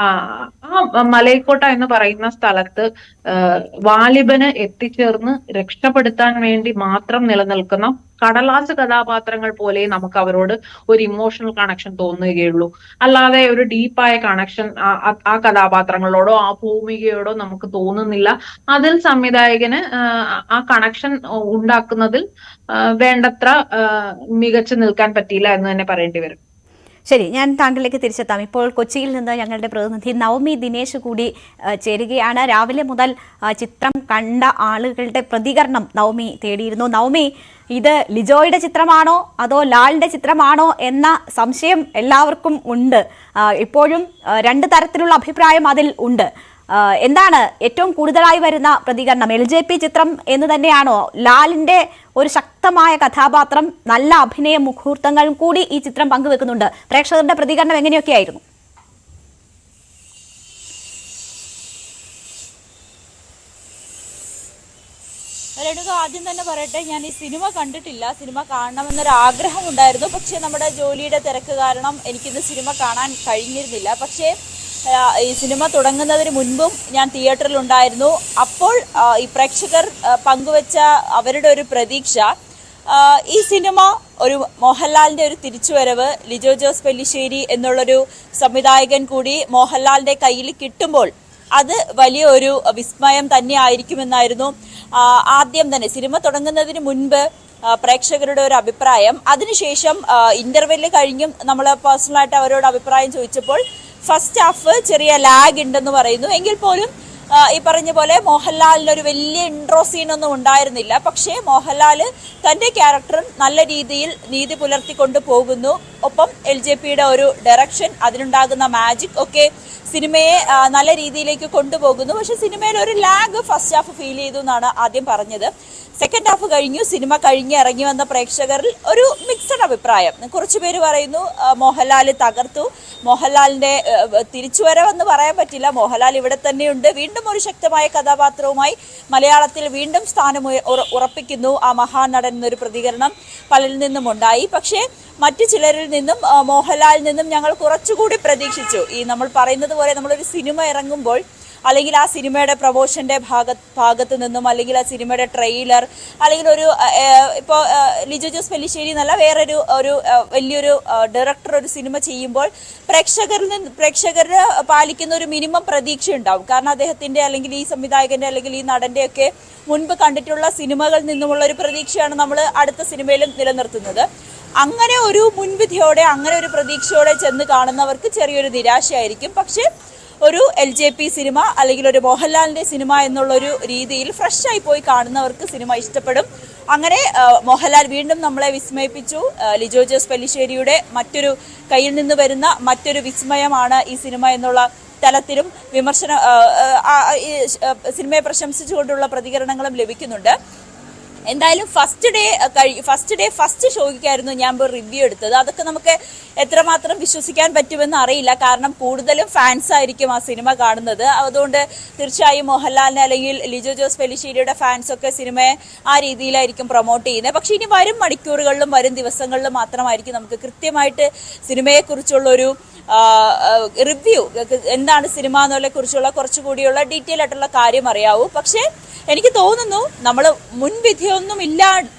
ആ മലൈക്കോട്ട എന്ന് പറയുന്ന സ്ഥലത്ത് വാലിബന് എത്തിച്ചേർന്ന് രക്ഷപ്പെടുത്താൻ വേണ്ടി മാത്രം നിലനിൽക്കുന്ന കടലാസ് കഥാപാത്രങ്ങൾ പോലെ നമുക്ക് അവരോട് ഒരു ഇമോഷണൽ കണക്ഷൻ തോന്നുകയുള്ളൂ. അല്ലാതെ ഒരു ഡീപ്പായ കണക്ഷൻ ആ കഥാപാത്രങ്ങളോടോ ആ ഭൂമികയോടോ നമുക്ക് തോന്നുന്നില്ല. അതിൽ സംവിധായകന് ആ കണക്ഷൻ ഉണ്ടാക്കുന്നതിൽ വേണ്ടത്ര മികച്ചു നിൽക്കാൻ പറ്റിയില്ല എന്ന് തന്നെ പറയേണ്ടി വരും. ശരി, ഞാൻ താങ്കളിലേക്ക് തിരിച്ചെത്താം. ഇപ്പോൾ കൊച്ചിയിൽ നിന്ന് ഞങ്ങളുടെ പ്രതിനിധി നവമി ദിനേശ് കൂടി ചേരുകയാണ്. രാവിലെ മുതൽ ചിത്രം കണ്ട ആളുകളുടെ പ്രതികരണം നവമി തേടിയിരുന്നു. നവമി, ഇത് ലിജോയുടെ ചിത്രമാണോ അതോ ലാലിന്റെ ചിത്രമാണോ എന്ന സംശയം എല്ലാവർക്കും ഉണ്ട്. ഇപ്പോഴും രണ്ട് തരത്തിലുള്ള അഭിപ്രായം അതിൽ ഉണ്ട്. എന്താണ് ഏറ്റവും കൂടുതലായി വരുന്ന പ്രതികരണം? LJP ചിത്രം എന്ന് തന്നെയാണോ? ലാലിന്റെ ഒരു ശക്തമായ കഥാപാത്രം, നല്ല അഭിനയ മുഹൂർത്തങ്ങൾ കൂടി ഈ ചിത്രം പങ്കുവെക്കുന്നുണ്ട്. പ്രേക്ഷകരുടെ പ്രതികരണം എങ്ങനെയൊക്കെയായിരുന്നു? രേണുക, ആദ്യം തന്നെ പറയട്ടെ, ഞാൻ ഈ സിനിമ കണ്ടിട്ടില്ല. സിനിമ കാണണമെന്നൊരു ആഗ്രഹം ഉണ്ടായിരുന്നു. പക്ഷേ നമ്മുടെ ജോലിയുടെ തിരക്ക് കാരണം എനിക്കിന്ന് സിനിമ കാണാൻ കഴിഞ്ഞിരുന്നില്ല. പക്ഷേ ഈ സിനിമ തുടങ്ങുന്നതിന് മുൻപും ഞാൻ തിയേറ്ററിലുണ്ടായിരുന്നു. അപ്പോൾ ഈ പ്രേക്ഷകർ പങ്കുവെച്ച അവരുടെ ഒരു പ്രതീക്ഷ, ഈ സിനിമ ഒരു മോഹൻലാലിൻ്റെ ഒരു തിരിച്ചുവരവ്, ലിജോ ജോസ് പെല്ലിശ്ശേരി എന്നുള്ളൊരു സംവിധായകൻ കൂടി മോഹൻലാലിൻ്റെ കയ്യിൽ കിട്ടുമ്പോൾ അത് വലിയ ഒരു വിസ്മയം തന്നെ ആയിരിക്കുമെന്നായിരുന്നു ആദ്യം തന്നെ സിനിമ തുടങ്ങുന്നതിന് മുൻപ് പ്രേക്ഷകരുടെ ഒരു അഭിപ്രായം. അതിനുശേഷം ഇന്റർവെല്ല് കഴിഞ്ഞും നമ്മൾ പേഴ്സണലായിട്ട് അവരോട് അഭിപ്രായം ചോദിച്ചപ്പോൾ ഫസ്റ്റ് ഹാഫ് ചെറിയ ലാഗ് ഉണ്ടെന്ന് പറയുന്നു. എങ്കിൽ പോലും ഈ പറഞ്ഞ പോലെ മോഹൻലാലിന് ഒരു വലിയ ഇൻട്രോ സീനൊന്നും ഉണ്ടായിരുന്നില്ല. പക്ഷേ മോഹൻലാൽ തൻ്റെ ക്യാരക്ടർ നല്ല രീതിയിൽ നീതി പുലർത്തിക്കൊണ്ട് പോകുന്നു. ഒപ്പം LJPയുടെ ഒരു ഡയറക്ഷൻ, അതിനുണ്ടാകുന്ന മാജിക് ഒക്കെ സിനിമയെ നല്ല രീതിയിലേക്ക് കൊണ്ടുപോകുന്നു. പക്ഷെ സിനിമയിൽ ഒരു ലാഗ് ഫസ്റ്റ് ഹാഫ് ഫീൽ ചെയ്തു എന്നാണ് ആദ്യം പറഞ്ഞത്. സെക്കൻഡ് ഹാഫ് കഴിഞ്ഞു, സിനിമ കഴിഞ്ഞ് ഇറങ്ങി വന്ന പ്രേക്ഷകരിൽ ഒരു മിക്സഡ് അഭിപ്രായം. കുറച്ചു പേര് പറയുന്നു മോഹൻലാൽ തകർത്തു, മോഹൻലാലിന്റെ തിരിച്ചുവരവെന്ന് പറയാൻ പറ്റില്ല, മോഹൻലാൽ ഇവിടെ തന്നെയുണ്ട്, വീണ്ടും ഒരു ശക്തമായ കഥാപാത്രവുമായി മലയാളത്തിൽ വീണ്ടും സ്ഥാനം ഉറപ്പിക്കുന്നു ആ മഹാനടൻ എന്നൊരു പ്രതികരണം പലരിൽ നിന്നും ഉണ്ടായി. പക്ഷേ മറ്റു ചിലരിൽ നിന്നും മോഹൻലാലിൽ നിന്നും ഞങ്ങൾ കുറച്ചുകൂടി പ്രതീക്ഷിച്ചു. ഈ നമ്മൾ പറയുന്നത് പോലെ നമ്മളൊരു സിനിമ ഇറങ്ങുമ്പോൾ അല്ലെങ്കിൽ ആ സിനിമയുടെ പ്രൊമോഷന്റെ ഭാഗത്ത് നിന്നും അല്ലെങ്കിൽ ആ സിനിമയുടെ ട്രെയിലർ അല്ലെങ്കിൽ ഒരു ഇപ്പോൾ ലിജോ ജോസ് പെല്ലിശ്ശേരി എന്നല്ല വേറൊരു വലിയൊരു ഡയറക്ടർ ഒരു സിനിമ ചെയ്യുമ്പോൾ പ്രേക്ഷകർ പാലിക്കുന്ന ഒരു മിനിമം പ്രതീക്ഷ ഉണ്ടാവും. കാരണം അദ്ദേഹത്തിന്റെ അല്ലെങ്കിൽ ഈ സംവിധായകന്റെ അല്ലെങ്കിൽ ഈ നടന്റെ ഒക്കെ മുൻപ് കണ്ടിട്ടുള്ള സിനിമകളിൽ നിന്നുമുള്ള ഒരു പ്രതീക്ഷയാണ് നമ്മൾ അടുത്ത സിനിമയിലും നിലനിർത്തുന്നത്. അങ്ങനെ ഒരു മുൻവിധിയോടെ അങ്ങനെ ഒരു പ്രതീക്ഷയോടെ ചെന്ന് കാണുന്നവർക്ക് ചെറിയൊരു നിരാശയായിരിക്കും. പക്ഷെ ഒരു LJP സിനിമ അല്ലെങ്കിൽ ഒരു മോഹൻലാലിന്റെ സിനിമ എന്നുള്ളൊരു രീതിയിൽ ഫ്രഷായി പോയി കാണുന്നവർക്ക് സിനിമ ഇഷ്ടപ്പെടും. അങ്ങനെ മോഹൻലാൽ വീണ്ടും നമ്മളെ വിസ്മയിപ്പിച്ചു. ലിജോ ജോസ് പെല്ലിശ്ശേരിയുടെ മറ്റൊരു കയ്യിൽ നിന്ന് വരുന്ന മറ്റൊരു വിസ്മയമാണ് ഈ സിനിമ എന്നുള്ള തലത്തിലും സിനിമയെ പ്രശംസിച്ചുകൊണ്ടുള്ള പ്രതികരണങ്ങളും ലഭിക്കുന്നുണ്ട്. എന്തായാലും ഫസ്റ്റ് ഷോയ്ക്കായിരുന്നു ഞാൻ ഇപ്പോൾ റിവ്യൂ എടുത്തത്. അതൊക്കെ നമുക്ക് എത്രമാത്രം വിശ്വസിക്കാൻ പറ്റുമെന്ന് അറിയില്ല. കാരണം കൂടുതലും ഫാൻസ് ആയിരിക്കും ആ സിനിമ കാണുന്നത്. അതുകൊണ്ട് തീർച്ചയായും മോഹൻലാലിനെ അല്ലെങ്കിൽ ലിജോ ജോസ് പെല്ലിശ്ശേരിയുടെ ഫാൻസ് ഒക്കെ സിനിമയെ ആ രീതിയിലായിരിക്കും പ്രൊമോട്ട് ചെയ്യുന്നത്. പക്ഷെ ഇനി വരും മണിക്കൂറുകളിലും വരും ദിവസങ്ങളിലും മാത്രമായിരിക്കും നമുക്ക് കൃത്യമായിട്ട് സിനിമയെക്കുറിച്ചുള്ളൊരു റിവ്യൂ, എന്താണ് സിനിമ എന്നതിനെ കുറിച്ചുള്ള കുറച്ചുകൂടിയുള്ള ഡീറ്റെയിൽ ആയിട്ടുള്ള കാര്യം അറിയാവൂ. പക്ഷേ എനിക്ക് തോന്നുന്നു നമ്മൾ മുൻവിധിയൊന്നും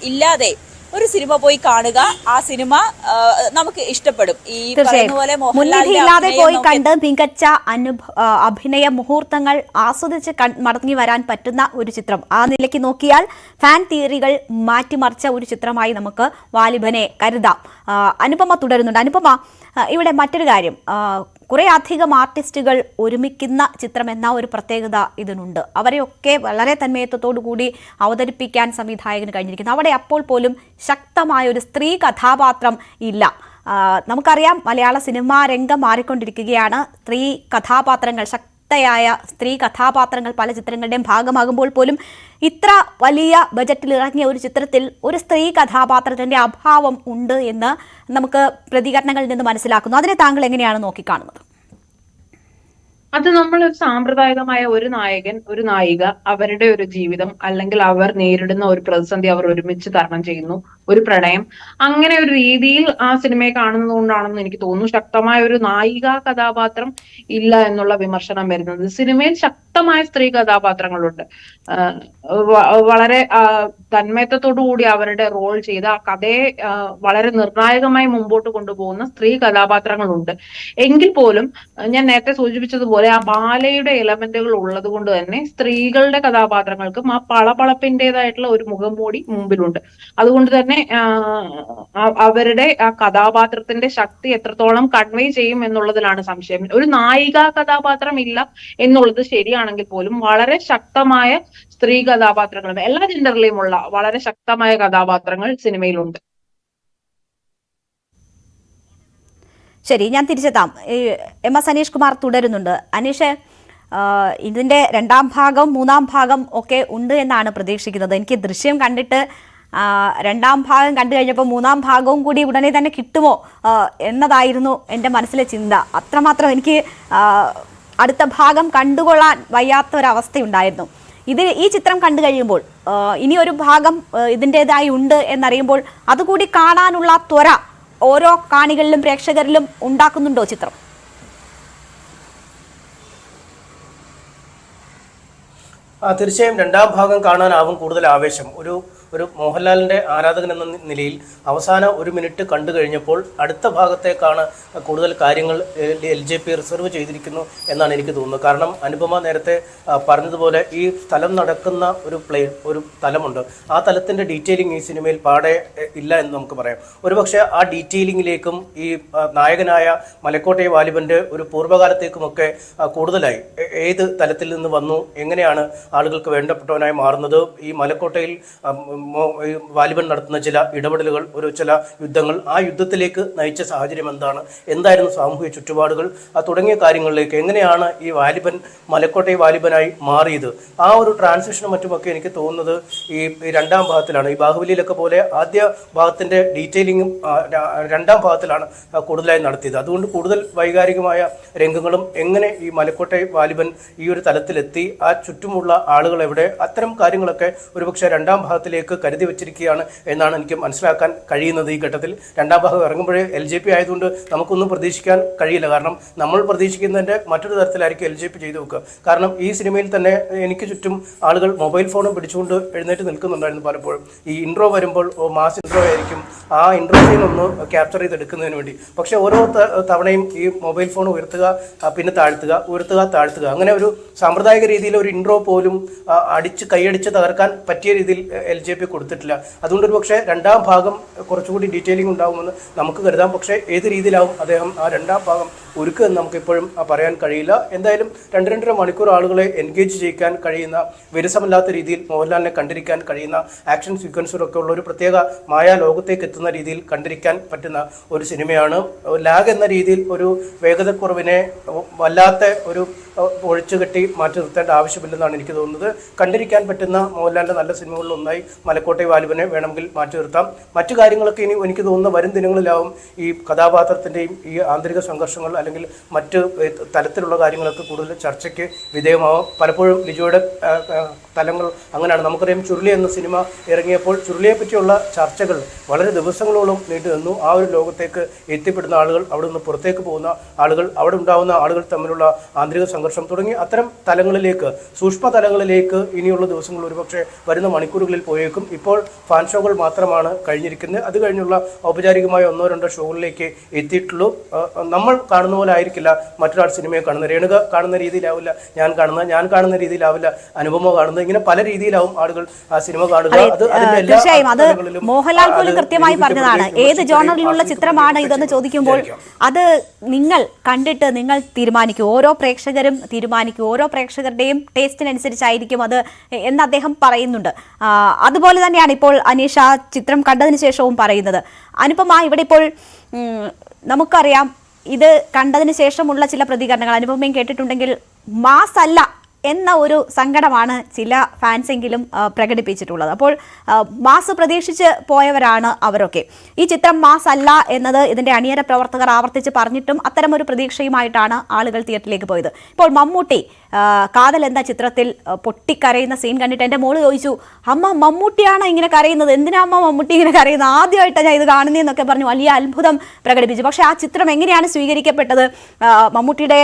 ഇല്ലാതെ ഒരു സിനിമ പോയി കാണുക, ആ സിനിമ നമുക്ക് ഇഷ്ടപ്പെടും. ഈ പറയുന്ന പോലെ മുൻവിധിയില്ലാതെ പോയി കണ്ട് മികച്ച അഭിനയ മുഹൂർത്തങ്ങൾ ആസ്വദിച്ച് മടങ്ങി വരാൻ പറ്റുന്ന ഒരു ചിത്രം. ആ നിലയ്ക്ക് നോക്കിയാൽ ഫാൻ തിയറികൾ മാറ്റിമറിച്ച ഒരു ചിത്രമായി നമുക്ക് വാലിബനെ കരുതാം. അനുപമ തുടരുന്നുണ്ട്. അനുപമ, ഇവിടെ മറ്റൊരു കാര്യം, കുറേ അധികം ആർട്ടിസ്റ്റുകൾ ഒരുമിക്കുന്ന ചിത്രം എന്ന ഒരു പ്രത്യേകത ഇതിനുണ്ട്. അവരെയൊക്കെ വളരെ തന്മയത്വത്തോടു കൂടി അവതരിപ്പിക്കാൻ സംവിധായകന് കഴിഞ്ഞിരിക്കുന്നു. അവിടെ അപ്പോൾ പോലും ശക്തമായ ഒരു സ്ത്രീ കഥാപാത്രം ഇല്ല. നമുക്കറിയാം, മലയാള സിനിമാ രംഗം മാറിക്കൊണ്ടിരിക്കുകയാണ്. സ്ത്രീ കഥാപാത്രങ്ങൾ, ശക്തയായ സ്ത്രീ കഥാപാത്രങ്ങൾ പല ചിത്രങ്ങളുടെയും ഭാഗമാകുമ്പോൾ പോലും ഇത്ര വലിയ ബജറ്റിൽ ഇറങ്ങിയ ഒരു ചിത്രത്തിൽ ഒരു സ്ത്രീ കഥാപാത്രത്തിന്റെ അഭാവം ഉണ്ട് എന്ന് നമുക്ക് പ്രതികരണങ്ങളിൽ നിന്ന് മനസ്സിലാക്കുന്നു. അതിനെ താങ്കൾ എങ്ങനെയാണ് നോക്കിക്കാണുന്നത്? അത് നമ്മൾ ഒരു സാമ്പ്രദായികമായ ഒരു നായകൻ ഒരു നായിക അവരുടെ ഒരു ജീവിതം അല്ലെങ്കിൽ അവർ നേരിടുന്ന ഒരു പ്രതിസന്ധി അവർ ഒരുമിച്ച് തരണം ചെയ്യുന്നു, ഒരു പ്രണയം, അങ്ങനെ ഒരു രീതിയിൽ ആ സിനിമയെ കാണുന്നത് കൊണ്ടാണെന്ന് എനിക്ക് തോന്നുന്നു ശക്തമായ ഒരു നായിക കഥാപാത്രം ഇല്ല എന്നുള്ള വിമർശനം വരുന്നത്. സിനിമയിൽ ശക്തമായ സ്ത്രീ കഥാപാത്രങ്ങളുണ്ട്. വളരെ തന്മയത്വത്തോടു കൂടി അവരുടെ റോൾ ചെയ്ത് ആ കഥയെ വളരെ നിർണായകമായി മുമ്പോട്ട് കൊണ്ടുപോകുന്ന സ്ത്രീ കഥാപാത്രങ്ങളുണ്ട്. എങ്കിൽ പോലും ഞാൻ നേരത്തെ സൂചിപ്പിച്ചതുപോലെ ആ ബാലയുടെ എലമെന്റുകൾ ഉള്ളത് കൊണ്ട് തന്നെ സ്ത്രീകളുടെ കഥാപാത്രങ്ങൾക്കും ആ പളപളപ്പിന്റേതായിട്ടുള്ള ഒരു മുഖംമൂടി മുമ്പിലുണ്ട്. അതുകൊണ്ട് തന്നെ അവരുടെ ആ കഥാപാത്രത്തിന്റെ ശക്തി എത്രത്തോളം കൺവേ ചെയ്യും എന്നുള്ളതിലാണ് സംശയം. ഒരു നായിക കഥാപാത്രം ഇല്ല എന്നുള്ളത് ശരിയാണെങ്കിൽ പോലും വളരെ ശക്തമായ സ്ത്രീ കഥാപാത്രങ്ങളും എല്ലാ ജെൻഡറിലെയുമുള്ള വളരെ ശക്തമായ കഥാപാത്രങ്ങൾ സിനിമയിലുണ്ട്. ശരി, ഞാൻ തിരിച്ചെത്താം. MS അനീഷ് കുമാർ തുടരുന്നുണ്ട്. അനീഷ്, ഇതിൻ്റെ രണ്ടാം ഭാഗം മൂന്നാം ഭാഗം ഒക്കെ ഉണ്ട് എന്നാണ് പ്രതീക്ഷിക്കുന്നത്. എനിക്ക് ദൃശ്യം കണ്ടിട്ട് രണ്ടാം ഭാഗം കണ്ടു കഴിഞ്ഞപ്പോൾ മൂന്നാം ഭാഗവും കൂടി ഉടനെ തന്നെ കിട്ടുമോ എന്നതായിരുന്നു എൻ്റെ മനസ്സിലെ ചിന്ത. അത്രമാത്രം എനിക്ക് അടുത്ത ഭാഗം കണ്ടുകൊള്ളാൻ വയ്യാത്തൊരവസ്ഥയുണ്ടായിരുന്നു. ഈ ചിത്രം കണ്ടു കഴിയുമ്പോൾ ഇനിയൊരു ഭാഗം ഇതിൻ്റെതായി ഉണ്ട് എന്നറിയുമ്പോൾ അതുകൂടി കാണാനുള്ള ത്വര ഓരോ കാണികളിലും പ്രേക്ഷകരിലും ഉണ്ടാക്കുന്നുണ്ടോ ചിത്രം? തീർച്ചയായും രണ്ടാം ഭാഗം കാണാനാവും കൂടുതൽ ആവേശം. ഒരു ഒരു മോഹൻലാലിൻ്റെ ആരാധകൻ എന്ന നിലയിൽ അവസാന 1 മിനിറ്റ് കണ്ടു കഴിഞ്ഞപ്പോൾ അടുത്ത ഭാഗത്തേക്കാണ് കൂടുതൽ കാര്യങ്ങൾ LJP റിസർവ് ചെയ്തിരിക്കുന്നു എന്നാണ് എനിക്ക് തോന്നുന്നത്. കാരണം അനുപമ നേരത്തെ പറഞ്ഞതുപോലെ ഈ സ്ഥലം നടക്കുന്ന ഒരു തലമുണ്ട്. ആ തലത്തിൻ്റെ ഡീറ്റെയിലിംഗ് ഈ സിനിമയിൽ പാടെ ഇല്ല എന്ന് നമുക്ക് പറയാം. ഒരുപക്ഷെ ആ ഡീറ്റെയിലിങ്ങിലേക്കും ഈ നായകനായ മലക്കോട്ടെ വാലിബൻ്റെ ഒരു പൂർവ്വകാലത്തേക്കുമൊക്കെ കൂടുതലായി ഏത് തലത്തിൽ നിന്ന് വന്നു, എങ്ങനെയാണ് ആളുകൾക്ക് വേണ്ടപ്പെട്ടവനായി മാറുന്നത്, ഈ മലക്കോട്ടയിൽ വാലിബൻ നടത്തുന്ന ചില ഇടപെടലുകൾ, ചില യുദ്ധങ്ങൾ, ആ യുദ്ധത്തിലേക്ക് നയിച്ച സാഹചര്യം എന്തായിരുന്നു സാമൂഹിക ചുറ്റുപാടുകൾ തുടങ്ങിയ കാര്യങ്ങളിലേക്ക് എങ്ങനെയാണ് ഈ വാലിബൻ മലക്കോട്ടെ വാലിബനായി മാറിയത്, ആ ഒരു ട്രാൻസിഷനും മറ്റുമൊക്കെ എനിക്ക് തോന്നുന്നത് ഈ 2ാം ഭാഗത്തിലാണ്. ഈ ബാഹുബലിയിലൊക്കെ പോലെ ആദ്യ ഭാഗത്തിൻ്റെ ഡീറ്റെയിലിങ്ങും 2ാം ഭാഗത്തിലാണ് കൂടുതലായി നടത്തിയത്. അതുകൊണ്ട് കൂടുതൽ വൈകാരികമായ രംഗങ്ങളും എങ്ങനെ ഈ മലക്കോട്ടെ വാലിബൻ ഈ ഒരു തലത്തിലെത്തി, ആ ചുറ്റുമുള്ള ആളുകൾ എവിടെ, അത്തരം കാര്യങ്ങളൊക്കെ ഒരുപക്ഷെ 2ാം ഭാഗത്തിലേക്ക് കരുതി വെച്ചിരിക്കുകയാണ് എന്നാണ് എനിക്ക് മനസ്സിലാക്കാൻ കഴിയുന്നത്. ഈ ഘട്ടത്തിൽ 2ാം ഭാഗം ഇറങ്ങുമ്പോഴേ LJP ആയതുകൊണ്ട് നമുക്കൊന്നും പ്രതീക്ഷിക്കാൻ കഴിയില്ല. കാരണം നമ്മൾ പ്രതീക്ഷിക്കുന്നതിൻ്റെ മറ്റൊരു തരത്തിലായിരിക്കും LJP ചെയ്തു വെക്കുക. കാരണം ഈ സിനിമയിൽ തന്നെ എനിക്ക് ചുറ്റും ആളുകൾ മൊബൈൽ ഫോണും പിടിച്ചുകൊണ്ട് എഴുന്നേറ്റ് നിൽക്കുന്നുണ്ടായിരുന്നു പലപ്പോഴും. ഈ ഇൻട്രോ വരുമ്പോൾ മാസ് ഇൻട്രോ ആയിരിക്കും, ആ ഇൻട്രോ സീൻ ഒന്ന് ക്യാപ്ചർ ചെയ്തെടുക്കുന്നതിന് വേണ്ടി. പക്ഷേ ഓരോ തവണയും ഈ മൊബൈൽ ഫോൺ ഉയർത്തുക, പിന്നെ താഴ്ത്തുക, ഉയർത്തുക, താഴ്ത്തുക, അങ്ങനെ ഒരു സാമ്പ്രദായിക രീതിയിൽ ഒരു ഇൻട്രോ പോലും കൈയടിച്ച് തകർക്കാൻ പറ്റിയ രീതിയിൽ LJP കൊടുത്തിട്ടില്ല. അതുകൊണ്ട് ഒരു പക്ഷേ 2ാം ഭാഗം കുറച്ചുകൂടി ഡീറ്റെയിലിംഗ് ഉണ്ടാകുമെന്ന് നമുക്ക് കരുതാം. പക്ഷേ ഏത് രീതിയിലാവും അദ്ദേഹം ആ 2ാം ഭാഗം ഒരുക്കുക എന്ന് നമുക്കിപ്പോഴും പറയാൻ കഴിയില്ല. എന്തായാലും 2-2.5 മണിക്കൂർ ആളുകളെ എൻഗേജ് ചെയ്യിക്കാൻ കഴിയുന്ന, വിരസമല്ലാത്ത രീതിയിൽ മോഹൻലാലിനെ കണ്ടിരിക്കാൻ കഴിയുന്ന, ആക്ഷൻ സീക്വൻസുകളൊക്കെ ഉള്ള ഒരു പ്രത്യേക മായാ ലോകത്തേക്ക് എത്തുന്ന രീതിയിൽ കണ്ടിരിക്കാൻ പറ്റുന്ന ഒരു സിനിമയാണ്. ലാഗ് എന്ന രീതിയിൽ ഒരു വേഗതക്കുറവിനെ വല്ലാത്ത ഒരു ഒഴിച്ചുകെട്ടി മാറ്റി നിർത്തേണ്ട ആവശ്യമില്ലെന്നാണ് എനിക്ക് തോന്നുന്നത്. കണ്ടിരിക്കാൻ പറ്റുന്ന മോഹൻലാലിൻ്റെ നല്ല സിനിമകളിലൊന്നായി മലക്കോട്ടെ വാലിബനെ വേണമെങ്കിൽ മാറ്റി നിർത്താം. മറ്റു കാര്യങ്ങളൊക്കെ ഇനി എനിക്ക് തോന്നുന്ന വരും ദിനങ്ങളിലാവും ഈ കഥാപാത്രത്തിൻ്റെയും ഈ ആന്തരിക സംഘർഷങ്ങൾ അല്ലെങ്കിൽ മറ്റ് തലത്തിലുള്ള കാര്യങ്ങളൊക്കെ കൂടുതൽ ചർച്ചയ്ക്ക് വിധേയമാവും. പലപ്പോഴും ലിജോയുടെ തലങ്ങൾ അങ്ങനെയാണ്. നമുക്കറിയാം ചുരുളി എന്ന സിനിമ ഇറങ്ങിയപ്പോൾ ചുരുളിയെ പറ്റിയുള്ള ചർച്ചകൾ വളരെ ദിവസങ്ങളോളം നീണ്ടു നിന്നു. ആ ഒരു ലോകത്തേക്ക് എത്തിപ്പെടുന്ന ആളുകൾ, അവിടെ നിന്ന് പുറത്തേക്ക് പോകുന്ന ആളുകൾ, അവിടെ ഉണ്ടാകുന്ന ആളുകൾ തമ്മിലുള്ള ആന്തരിക സംഘർഷം തുടങ്ങി അത്തരം തലങ്ങളിലേക്ക്, സൂക്ഷ്മ തലങ്ങളിലേക്ക് ഇനിയുള്ള ദിവസങ്ങൾ ഒരുപക്ഷെ വരുന്ന മണിക്കൂറുകളിൽ പോയേക്കും. ഇപ്പോൾ ഫാൻ ഷോകൾ മാത്രമാണ് കഴിഞ്ഞിരിക്കുന്നത്. അത് കഴിഞ്ഞുള്ള ഔപചാരികമായ 1-2 ഷോകളിലേക്ക് എത്തിയിട്ടുള്ളൂ. നമ്മൾ കാണുന്ന പോലെ ആയിരിക്കില്ല മറ്റൊരാൾ സിനിമയെ കാണുന്നത്. രേണുക കാണുന്ന രീതിയിലാവില്ല ഞാൻ കാണുന്ന രീതിയിലാവില്ല അനുപമ കാണുന്നത്. ഇങ്ങനെ പല രീതിയിലാവും ആളുകൾ ആ സിനിമ കാണുക. തീർച്ചയായും അത് മോഹൻലാൽ പോലും കൃത്യമായി പറഞ്ഞതാണ്. ഏത് ജോണറിലുള്ള ചിത്രമാണ് ഇതെന്ന് ചോദിക്കുമ്പോൾ അത് നിങ്ങൾ കണ്ടിട്ട് നിങ്ങൾ തീരുമാനിക്കും. ഓരോ പ്രേക്ഷകരും തീരുമാനിക്കും. ഓരോ പ്രേക്ഷകരുടെയും ടേസ്റ്റിനനുസരിച്ചായിരിക്കും അത് എന്ന് അദ്ദേഹം പറയുന്നുണ്ട്. അതുപോലെ തന്നെയാണ് ഇപ്പോൾ അനീഷ ചിത്രം കണ്ടതിന് ശേഷവും പറയുന്നത്. അനുപമ, ഇവിടെ ഇപ്പോൾ നമുക്കറിയാം ഇത് കണ്ടതിന് ശേഷമുള്ള ചില പ്രതികരണങ്ങൾ അനുപമയും കേട്ടിട്ടുണ്ടെങ്കിൽ മാസ് അല്ല എന്ന ഒരു സങ്കടമാണ് ചില ഫാൻസെങ്കിലും പ്രകടിപ്പിച്ചിട്ടുള്ളത്. അപ്പോൾ മാസ് പ്രതീക്ഷിച്ച് പോയവരാണ് അവരൊക്കെ. ഈ ചിത്രം മാസ് അല്ല എന്നത് ഇതിന്റെ അണിയറ പ്രവർത്തകർ ആവർത്തിച്ച് പറഞ്ഞിട്ടും അത്തരമൊരു പ്രതീക്ഷയുമായിട്ടാണ് ആളുകൾ തിയേറ്ററിലേക്ക് പോയത്. ഇപ്പോൾ മമ്മൂട്ടി കാതൽ എന്ന ചിത്രത്തിൽ പൊട്ടിക്കരയുന്ന സീൻ കണ്ടിട്ട് എൻ്റെ മോള് ചോദിച്ചു, അമ്മ മമ്മൂട്ടിയാണ് ഇങ്ങനെ കരയുന്നത്, എന്തിനാ അമ്മ മമ്മൂട്ടി ഇങ്ങനെ കരയുന്നത്, ആദ്യമായിട്ടാണ് ഞാൻ ഇത് കാണുന്നതെന്നൊക്കെ പറഞ്ഞു വലിയ അത്ഭുതം പ്രകടിപ്പിച്ചു. പക്ഷേ ആ ചിത്രം എങ്ങനെയാണ് സ്വീകരിക്കപ്പെട്ടത്? മമ്മൂട്ടിയുടെ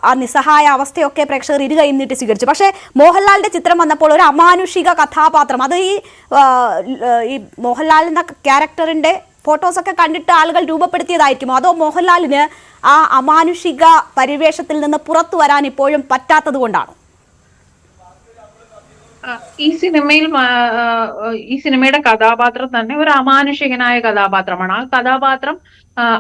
ആ നിസ്സഹായ അവസ്ഥയൊക്കെ പ്രേക്ഷകർ ഇരുകൈയും നീട്ടി സ്വീകരിച്ചു. പക്ഷേ മോഹൻലാലിന്റെ ചിത്രം വന്നപ്പോൾ ഒരു അമാനുഷിക കഥാപാത്രം, അത് ഈ മോഹൻലാൽ എന്ന ക്യാരക്ടറിന്റെ ഫോട്ടോസൊക്കെ കണ്ടിട്ട് ആളുകൾ രൂപപ്പെടുത്തിയതായിരിക്കുമോ, അതോ മോഹൻലാലിന് ആ അമാനുഷിക പരിവേഷത്തിൽ നിന്ന് പുറത്തു വരാൻ ഇപ്പോഴും പറ്റാത്തത് കൊണ്ടാണോ? ഈ സിനിമയുടെ കഥാപാത്രം തന്നെ ഒരു അമാനുഷികനായ കഥാപാത്രമാണ്. ആ കഥാപാത്രം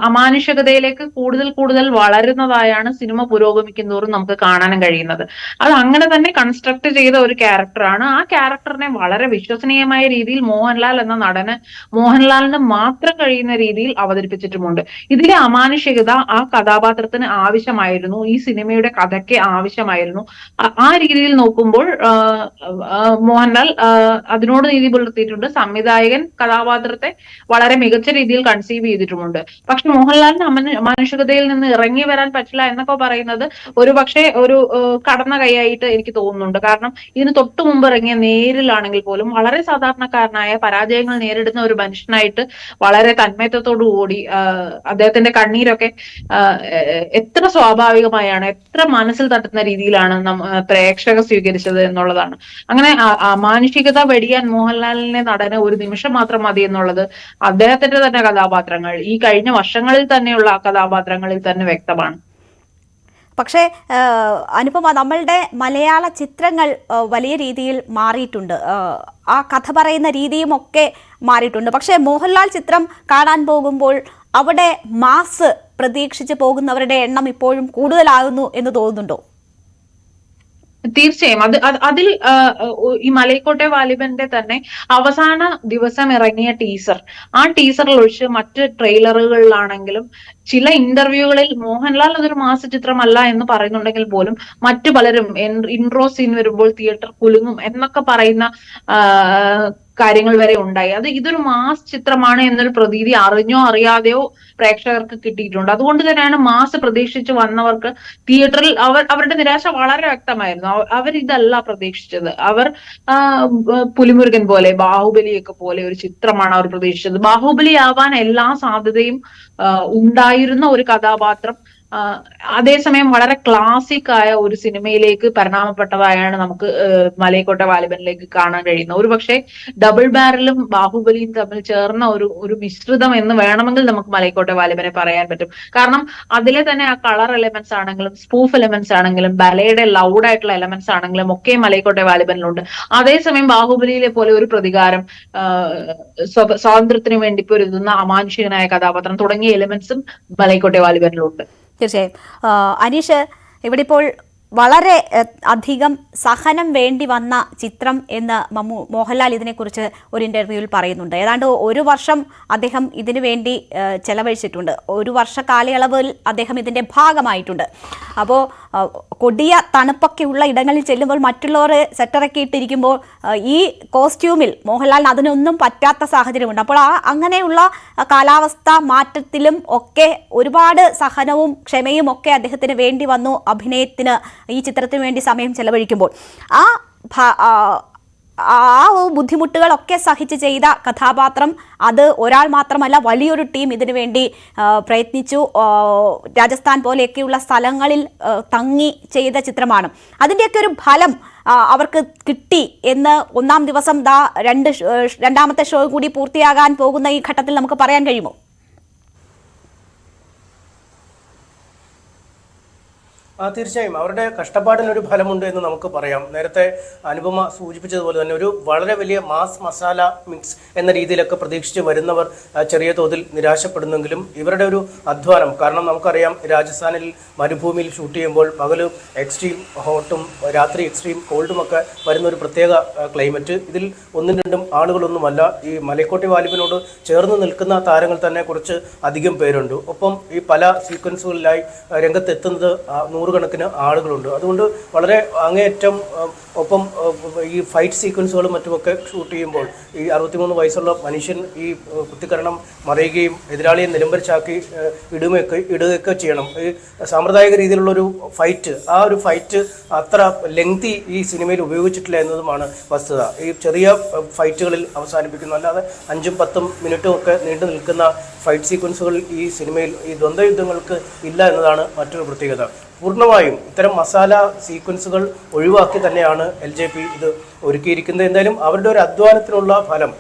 അമാനുഷികതയിലേക്ക് കൂടുതൽ വളരുന്നതായാണ് സിനിമ പുരോഗമിക്കുന്നതോറും നമുക്ക് കാണാൻ കഴിയുന്നത്. അത് അങ്ങനെ തന്നെ കൺസ്ട്രക്ട് ചെയ്ത ഒരു ക്യാരക്ടറാണ്. ആ ക്യാരക്ടറിനെ വളരെ വിശ്വസനീയമായ രീതിയിൽ മോഹൻലാൽ എന്ന നടന് മോഹൻലാലിന് മാത്രം കഴിയുന്ന രീതിയിൽ അവതരിപ്പിച്ചിട്ടുമുണ്ട്. ഇതിലെ അമാനുഷികത ആ കഥാപാത്രത്തിന് ആവശ്യമായിരുന്നു, ഈ സിനിമയുടെ കഥയ്ക്ക് ആവശ്യമായിരുന്നു. ആ രീതിയിൽ നോക്കുമ്പോൾ മോഹൻലാൽ അതിനോട് നീതി പുലർത്തിയിട്ടുണ്ട്. സംവിധായകൻ കഥാപാത്രത്തെ വളരെ മികച്ച രീതിയിൽ കൺസീവ് ചെയ്തിട്ടുമുണ്ട്. പക്ഷെ മോഹൻലാലിന് മാനുഷികതയിൽ നിന്ന് ഇറങ്ങി വരാൻ പറ്റില്ല എന്നൊക്കെ പറയുന്നത് ഒരു പക്ഷേ ഒരു കടന്ന കൈയായിട്ട് എനിക്ക് തോന്നുന്നുണ്ട്. കാരണം ഇതിന് തൊട്ടു മുമ്പ് ഇറങ്ങിയ നേരിലാണെങ്കിൽ പോലും വളരെ സാധാരണക്കാരനായ പരാജയങ്ങൾ നേരിടുന്ന ഒരു മനുഷ്യനായിട്ട് വളരെ തന്മയത്വത്തോടു കൂടി അദ്ദേഹത്തിന്റെ കണ്ണീരൊക്കെ എത്ര സ്വാഭാവികമായാണ്, എത്ര മനസ്സിൽ തട്ടുന്ന രീതിയിലാണ് പ്രേക്ഷകർ സ്വീകരിച്ചത് എന്നുള്ളതാണ്. അങ്ങനെ മാനുഷികത വെടിയാൻ മോഹൻലാലിനെ നടന് ഒരു നിമിഷം മാത്രം മതി എന്നുള്ളത് അദ്ദേഹത്തിന്റെ തന്നെ കഥാപാത്രങ്ങൾ, ഈ കഴിഞ്ഞ വർഷങ്ങളിൽ തന്നെയുള്ള കഥാപാത്രങ്ങളിൽ തന്നെ വ്യക്തമാണ്. പക്ഷേ അനുപമ, നമ്മളുടെ മലയാള ചിത്രങ്ങൾ വലിയ രീതിയിൽ മാറിയിട്ടുണ്ട്, ആ കഥ പറയുന്ന രീതിയും ഒക്കെ മാറിയിട്ടുണ്ട്. പക്ഷേ മോഹൻലാൽ ചിത്രം കാണാൻ പോകുമ്പോൾ അവിടെ മാസ് പ്രതീക്ഷിച്ച് പോകുന്നവരുടെ എണ്ണം ഇപ്പോഴും കൂടുതലാകുന്നു എന്ന് തോന്നുന്നുണ്ടോ? തീർച്ചയായും അതിൽ ഈ മലൈക്കോട്ടെ വാലിബന്റെ തന്നെ അവസാന ദിവസം ഇറങ്ങിയ ടീസർ, ആ ടീസറിൽ ഒഴിച്ച് മറ്റ് ട്രെയിലറുകളിലാണെങ്കിലും ചില ഇന്റർവ്യൂകളിൽ മോഹൻലാൽ അതൊരു മാസ ചിത്രമല്ല എന്ന് പറയുന്നുണ്ടെങ്കിൽ പോലും മറ്റു പലരും ഇൻട്രോ സീൻ വരുമ്പോൾ തിയേറ്റർ കുലുങ്ങും എന്നൊക്കെ പറയുന്ന കാര്യങ്ങൾ വരെ ഉണ്ടായി. ഇതൊരു മാസ് ചിത്രമാണ് എന്നൊരു പ്രതീതി അറിഞ്ഞോ അറിയാതെയോ പ്രേക്ഷകർക്ക് കിട്ടിയിട്ടുണ്ട്. അതുകൊണ്ട് തന്നെയാണ് മാസ് പ്രതീക്ഷിച്ച് വന്നവർക്ക് തിയേറ്ററിൽ അവരുടെ നിരാശ വളരെ വ്യക്തമായിരുന്നു. അവർ ഇതല്ല പ്രതീക്ഷിച്ചത്. അവർ പുലിമുരുകൻ പോലെ, ബാഹുബലിയൊക്കെ പോലെ ഒരു ചിത്രമാണ് അവർ പ്രതീക്ഷിച്ചത്. ബാഹുബലി ആവാൻ എല്ലാ സാധ്യതയും ഉണ്ടായിരുന്ന ഒരു കഥാപാത്രം അതേസമയം വളരെ ക്ലാസിക് ആയ ഒരു സിനിമയിലേക്ക് പരിണാമപ്പെട്ടതായാണ് നമുക്ക് മലൈക്കോട്ടെ വാലിബനിലേക്ക് കാണാൻ കഴിയുന്നത്. ഒരു പക്ഷേ ഡബിൾ ബാരലും ബാഹുബലിയും തമ്മിൽ ചേർന്ന ഒരു മിശ്രിതം എന്ന് വേണമെങ്കിൽ നമുക്ക് മലൈക്കോട്ടെ വാലിബനെ പറയാൻ പറ്റും. കാരണം അതിലെ തന്നെ ആ കളർ എലമെന്റ്സ് ആണെങ്കിലും സ്പൂഫ് എലമെന്റ്സ് ആണെങ്കിലും ബലയുടെ ലൗഡ് ആയിട്ടുള്ള എലമെന്റ്സ് ആണെങ്കിലും ഒക്കെ മലൈക്കോട്ടെ വാലിബനിലുണ്ട്. അതേസമയം ബാഹുബലിയിലെ പോലെ ഒരു പ്രതികാരം, സ്വാതന്ത്ര്യത്തിന് വേണ്ടി പൊരുതുന്ന അമാനുഷികനായ കഥാപാത്രം തുടങ്ങിയ എലമെന്റ്സും മലൈക്കോട്ടെ വാലിബനിലുണ്ട്. തീർച്ചയായും. അനീഷ്, ഇവിടെ ഇപ്പോൾ വളരെ അധികം സഹനം വേണ്ടി വന്ന ചിത്രം എന്ന് മോഹൻലാൽ ഇതിനെക്കുറിച്ച് ഒരു ഇന്റർവ്യൂവിൽ പറയുന്നുണ്ട്. ഏതാണ്ട് 1 വർഷം അദ്ദേഹം ഇതിനു വേണ്ടി ചെലവഴിച്ചിട്ടുണ്ട്. 1 വർഷ കാലയളവിൽ അദ്ദേഹം ഇതിന്റെ ഭാഗമായിട്ടുണ്ട്. അപ്പോൾ കൊടിയ തണുപ്പൊക്കെ ഉള്ള ഇടങ്ങളിൽ ചെല്ലുമ്പോൾ മറ്റുള്ളവർ സെറ്ററൊക്കെ ഇട്ടിരിക്കുമ്പോൾ ഈ കോസ്റ്റ്യൂമിൽ മോഹൻലാലിന് അതിനൊന്നും പറ്റാത്ത സാഹചര്യമുണ്ട്. അപ്പോൾ അങ്ങനെയുള്ള കാലാവസ്ഥ മാറ്റത്തിലും ഒക്കെ ഒരുപാട് സഹനവും ക്ഷമയും ഒക്കെ അദ്ദേഹത്തിന് വേണ്ടി വന്നു അഭിനയത്തിന്, ഈ ചിത്രത്തിന് വേണ്ടി സമയം ചെലവഴിക്കുമ്പോൾ. ആ ബുദ്ധിമുട്ടുകളൊക്കെ സഹിച്ച് ചെയ്ത കഥാപാത്രം അത് ഒരാൾ മാത്രമല്ല, വലിയൊരു ടീം ഇതിനു വേണ്ടി പ്രയത്നിച്ചു. രാജസ്ഥാൻ പോലെയൊക്കെയുള്ള സ്ഥലങ്ങളിൽ തങ്ങി ചെയ്ത ചിത്രമാണ്. അതിൻ്റെയൊക്കെ ഒരു ഫലം അവർക്ക് കിട്ടി എന്ന് ഒന്നാം ദിവസം രണ്ടാമത്തെ ഷോ കൂടി പൂർത്തിയാകാൻ പോകുന്ന ഈ ഘട്ടത്തിൽ നമുക്ക് പറയാൻ കഴിയുമോ? തീർച്ചയായും അവരുടെ കഷ്ടപ്പാടിനൊരു ഫലമുണ്ട് എന്ന് നമുക്ക് പറയാം. നേരത്തെ അനുപമ സൂചിപ്പിച്ചതുപോലെ തന്നെ ഒരു വളരെ വലിയ മാസ് മസാല മിക്സ് എന്ന രീതിയിലൊക്കെ പ്രതീക്ഷിച്ച് വരുന്നവർ ചെറിയ തോതിൽ നിരാശപ്പെടുന്നെങ്കിലും ഇവരുടെ ഒരു അധ്വാനം, കാരണം നമുക്കറിയാം രാജസ്ഥാനിൽ മരുഭൂമിയിൽ ഷൂട്ട് ചെയ്യുമ്പോൾ പകല് എക്സ്ട്രീം ഹോട്ടും രാത്രി എക്സ്ട്രീം കോൾഡും ഒക്കെ വരുന്ന ഒരു പ്രത്യേക ക്ലൈമറ്റ്. ഇതിൽ 1-2 ആളുകളൊന്നുമല്ല, ഈ മലൈക്കോട്ടെ വാലിബനോട് ചേർന്ന് നിൽക്കുന്ന താരങ്ങൾ തന്നെ കുറച്ച് അധികം പേരുണ്ട്. ഒപ്പം ഈ പല സീക്വൻസുകളിലായി രംഗത്തെത്തുന്നത് 100 കണക്കിന് ആളുകളുണ്ട്. അതുകൊണ്ട് വളരെ അങ്ങേയറ്റം ഒപ്പം ഈ ഫൈറ്റ് സീക്വൻസുകളും മറ്റുമൊക്കെ ഷൂട്ട് ചെയ്യുമ്പോൾ ഈ 63 വയസ്സുള്ള മനുഷ്യൻ ഈ കുത്തിക്കരണം മറിയുകയും എതിരാളിയെ നിലംപരിച്ചാക്കി ഇടുകയൊക്കെ ചെയ്യണം. ഈ സാമ്പ്രദായിക രീതിയിലുള്ളൊരു ഫൈറ്റ്, ആ ഒരു ഫൈറ്റ് അത്ര ലെങ്തി ഈ സിനിമയിൽ ഉപയോഗിച്ചിട്ടില്ല എന്നതുമാണ് വസ്തുത. ഈ ചെറിയ ഫൈറ്റുകളിൽ അവസാനിപ്പിക്കുന്നു, അല്ലാതെ 5-10 മിനിറ്റും ഒക്കെ നീണ്ടു നിൽക്കുന്ന ഫൈറ്റ് സീക്വൻസുകൾ ഈ സിനിമയിൽ ഈ ദ്വന്ദ്വയുദ്ധങ്ങൾക്ക് ഇല്ല എന്നതാണ് മറ്റൊരു പ്രത്യേകത. പൂർണ്ണമായും ഇത്തരം മസാല സീക്വൻസുകൾ ഒഴിവാക്കി തന്നെയാണ് LJP ഇത് ഒരുക്കിയിരിക്കുന്നത്. എന്തായാലും അവരുടെ ഒരു അധ്വാനത്തിനുള്ള ഫലം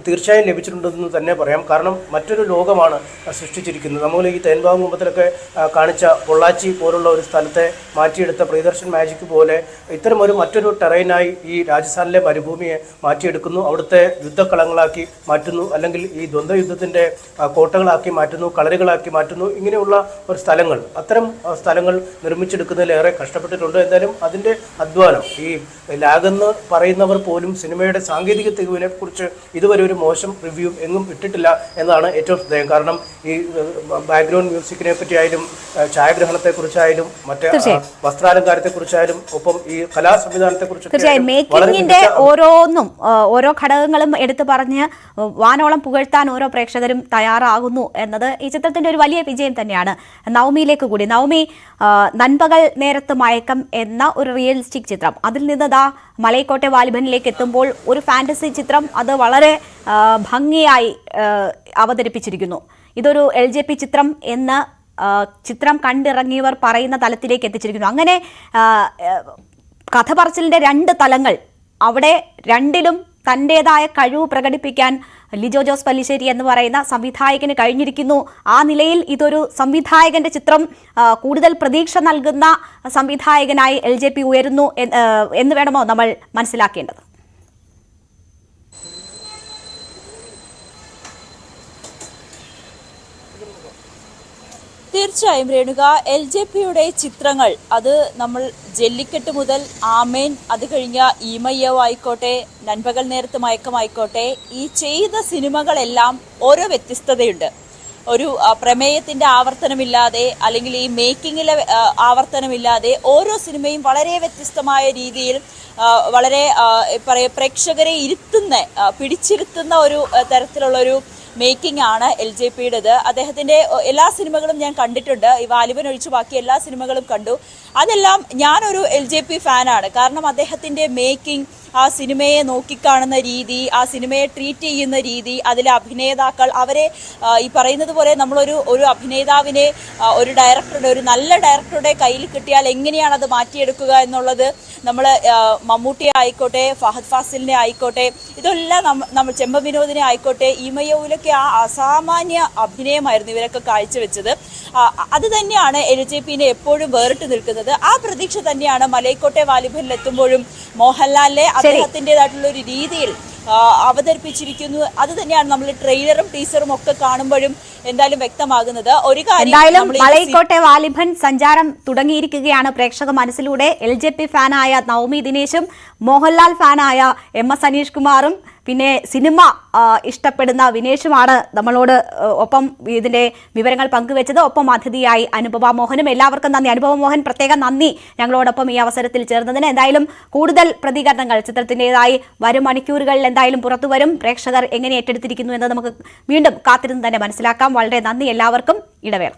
തീർച്ചയായും ലഭിച്ചിട്ടുണ്ടെന്ന് തന്നെ പറയാം. കാരണം മറ്റൊരു ലോകമാണ് സൃഷ്ടിച്ചിരിക്കുന്നത്. നമ്മൾ ഈ തേൻഭാഗം കുമ്പത്തിലൊക്കെ കാണിച്ച പൊള്ളാച്ചി പോലുള്ള ഒരു സ്ഥലത്തെ മാറ്റിയെടുത്ത പ്രിയദർശൻ മാജിക് പോലെ ഇത്തരം മറ്റൊരു ടെറൈനായി ഈ രാജസ്ഥാനിലെ മരുഭൂമിയെ മാറ്റിയെടുക്കുന്നു, അവിടുത്തെ യുദ്ധക്കളങ്ങളാക്കി മാറ്റുന്നു, അല്ലെങ്കിൽ ഈ ദ്വന്ദ്വയുദ്ധത്തിൻ്റെ കോട്ടകളാക്കി മാറ്റുന്നു, കളരികളാക്കി മാറ്റുന്നു. ഇങ്ങനെയുള്ള ഒരു സ്ഥലങ്ങൾ, അത്തരം സ്ഥലങ്ങൾ നിർമ്മിച്ചെടുക്കുന്നതിലേറെ കഷ്ടപ്പെട്ടിട്ടുണ്ട്. എന്തായാലും അതിൻ്റെ അധ്വാനം, ഈ ലാഗെന്ന് പറയുന്നവർ പോലും സിനിമയുടെ സാങ്കേതിക തികവിനെ കുറിച്ച് ഇതുവരെ ഒരു മോശം റിവ്യൂ എങ്ങും ഇട്ടിട്ടില്ല എന്നതാണ് ഏറ്റവും ശ്രദ്ധേയം. കാരണം ഈ ബാക്ക്ഗ്രൗണ്ട് മ്യൂസിക്കിനെ പറ്റിയായാലും ഛായാഗ്രഹണത്തെക്കുറിച്ചായാലും മറ്റേ വസ്ത്രാലങ്കാരത്തെക്കുറിച്ചായാലും ഒപ്പം ഈ കലാ സംവിധാനത്തെക്കുറിച്ചൊക്കെ തീർച്ചയായും മേക്കിങ്ങിന്റെ ഓരോ ഘടകങ്ങളും എടുത്തു പറഞ്ഞ് വാനോളം പുകഴ്ത്താൻ ഓരോ പ്രേക്ഷകരും തയ്യാറാകുന്നു എന്നത് ഈ ചിത്രത്തിന്റെ ഒരു വലിയ വിജയം തന്നെയാണ്. നവമിയിലേക്ക് കൂടി, നവമി നൻപകൽ നേരത്ത് മയക്കം എന്ന ഒരു റിയലിസ്റ്റിക് ചിത്രം, അതിൽ നിന്ന് മലൈക്കോട്ടെ വാലിബനിലേക്ക് എത്തുമ്പോൾ ഒരു ഫാന്റസി ചിത്രം അത് വളരെ ഭംഗിയായി അവതരിപ്പിച്ചിരിക്കുന്നു. ഇതൊരു LJP ചിത്രം എന്ന് ചിത്രം കണ്ടിറങ്ങിയവർ പറയുന്ന തലത്തിലേക്ക് എത്തിച്ചിരിക്കുന്നു. അങ്ങനെ കഥ പറച്ചിലിന്റെ 2 തലങ്ങൾ, അവിടെ രണ്ടിലും തൻ്റെതായ കഴിവ് പ്രകടിപ്പിക്കാൻ ലിജോ ജോസ് പല്ലിശ്ശേരി എന്ന് പറയുന്ന സംവിധായകന് കഴിഞ്ഞിരിക്കുന്നു. ആ നിലയിൽ ഇതൊരു സംവിധായകന്റെ ചിത്രം, കൂടുതൽ പ്രതീക്ഷ നൽകുന്ന സംവിധായകനായി LJP ഉയരുന്നു എന്ന് വേണമോ നമ്മൾ മനസ്സിലാക്കേണ്ടത്? തീർച്ചയായും രേണുക, LJPയുടെ ചിത്രങ്ങൾ അത് നമ്മൾ ജല്ലിക്കെട്ട് മുതൽ ആമേൻ, അത് കഴിഞ്ഞ ഈമയ്യവ് ആയിക്കോട്ടെ, നൻപകൽ നേരത്ത് മയക്കമായിക്കോട്ടെ, ഈ ചെയ്ത സിനിമകളെല്ലാം ഓരോ വ്യത്യസ്തതയുണ്ട്. ഒരു പ്രമേയത്തിന്റെ ആവർത്തനമില്ലാതെ അല്ലെങ്കിൽ ഈ മേക്കിങ്ങിലെ ആവർത്തനമില്ലാതെ ഓരോ സിനിമയും വളരെ വ്യത്യസ്തമായ രീതിയിൽ വളരെ പ്രേക്ഷകരെ പിടിച്ചിരുത്തുന്ന ഒരു തരത്തിലുള്ളൊരു മേക്കിംഗ് ആണ് LJPയുടേത്. അദ്ദേഹത്തിന്റെ എല്ലാ സിനിമകളും ഞാൻ കണ്ടിട്ടുണ്ട്, ഈ വാലിബൻ ഒഴിച്ച് ബാക്കി എല്ലാ സിനിമകളും കണ്ടു. അതെല്ലാം ഞാനൊരു LJP ഫാനാണ്. കാരണം അദ്ദേഹത്തിന്റെ മേക്കിംഗ്, ആ സിനിമയെ നോക്കിക്കാണുന്ന രീതി, ആ സിനിമയെ ട്രീറ്റ് ചെയ്യുന്ന രീതി, അതിലെ അഭിനേതാക്കൾ, അവരെ ഈ പറയുന്നത് പോലെ നമ്മളൊരു അഭിനേതാവിനെ ഒരു നല്ല ഡയറക്ടറുടെ കയ്യിൽ കിട്ടിയാൽ എങ്ങനെയാണ് അത് മാറ്റിയെടുക്കുക എന്നുള്ളത് നമ്മൾ മമ്മൂട്ടിയെ ആയിക്കോട്ടെ, ഫഹദ് ഫാസിലിനെ ആയിക്കോട്ടെ, ഇതെല്ലാം നമ്മൾ ചെമ്പ വിനോദിനെ ആയിക്കോട്ടെ, ഈമയ്യവിലൊക്കെ ആ അസാമാന്യ അഭിനയമായിരുന്നു ഇവരൊക്കെ കാഴ്ചവെച്ചത്. അത് തന്നെയാണ് LJPനെ എപ്പോഴും വേറിട്ട് നിൽക്കുന്നത്. ആ പ്രതീക്ഷ തന്നെയാണ് മലൈക്കോട്ടെ വാലിബനിൽ എത്തുമ്പോഴും മോഹൻലാലിനെ അദ്ദേഹത്തിൻ്റെതായിട്ടുള്ള ഒരു രീതിയിൽ അവതരിപ്പിച്ചിരിക്കുന്നു. അത് തന്നെയാണ് നമ്മൾ ട്രെയിലറും ടീസറും ഒക്കെ കാണുമ്പോഴും എന്തായാലും വ്യക്തമാകുന്നത്. ഒരു കാര്യം, മലൈക്കോട്ടെ വാലിബൻ സഞ്ചാരം തുടങ്ങിയിരിക്കുകയാണ് പ്രേക്ഷക മനസ്സിലൂടെ. LJP ഫാനായ നവമി ദിനേശും മോഹൻലാൽ ഫാനായ MS അനീഷ് കുമാറും പിന്നെ സിനിമ ഇഷ്ടപ്പെടുന്ന വിനേഷുമാണ് നമ്മളോട് ഒപ്പം ഇതിന്റെ വിവരങ്ങൾ പങ്കുവെച്ചത്. ഒപ്പം അതിഥിയായി അനുപമ മോഹനും. എല്ലാവർക്കും നന്ദി. അനുപമ മോഹൻ, പ്രത്യേകം നന്ദി ഞങ്ങളോടൊപ്പം ഈ അവസരത്തിൽ ചേർന്നതിന്. എന്തായാലും കൂടുതൽ പ്രതികരണങ്ങൾ ചിത്രത്തിൻ്റെതായി വരും മണിക്കൂറുകളിൽ എന്തായാലും പുറത്തു വരും. പ്രേക്ഷകർ എങ്ങനെ ഏറ്റെടുത്തിരിക്കുന്നു എന്ന് നമുക്ക് വീണ്ടും കാത്തിരുന്ന് തന്നെ മനസ്സിലാക്കാം. വളരെ നന്ദി എല്ലാവർക്കും. ഇടവേള.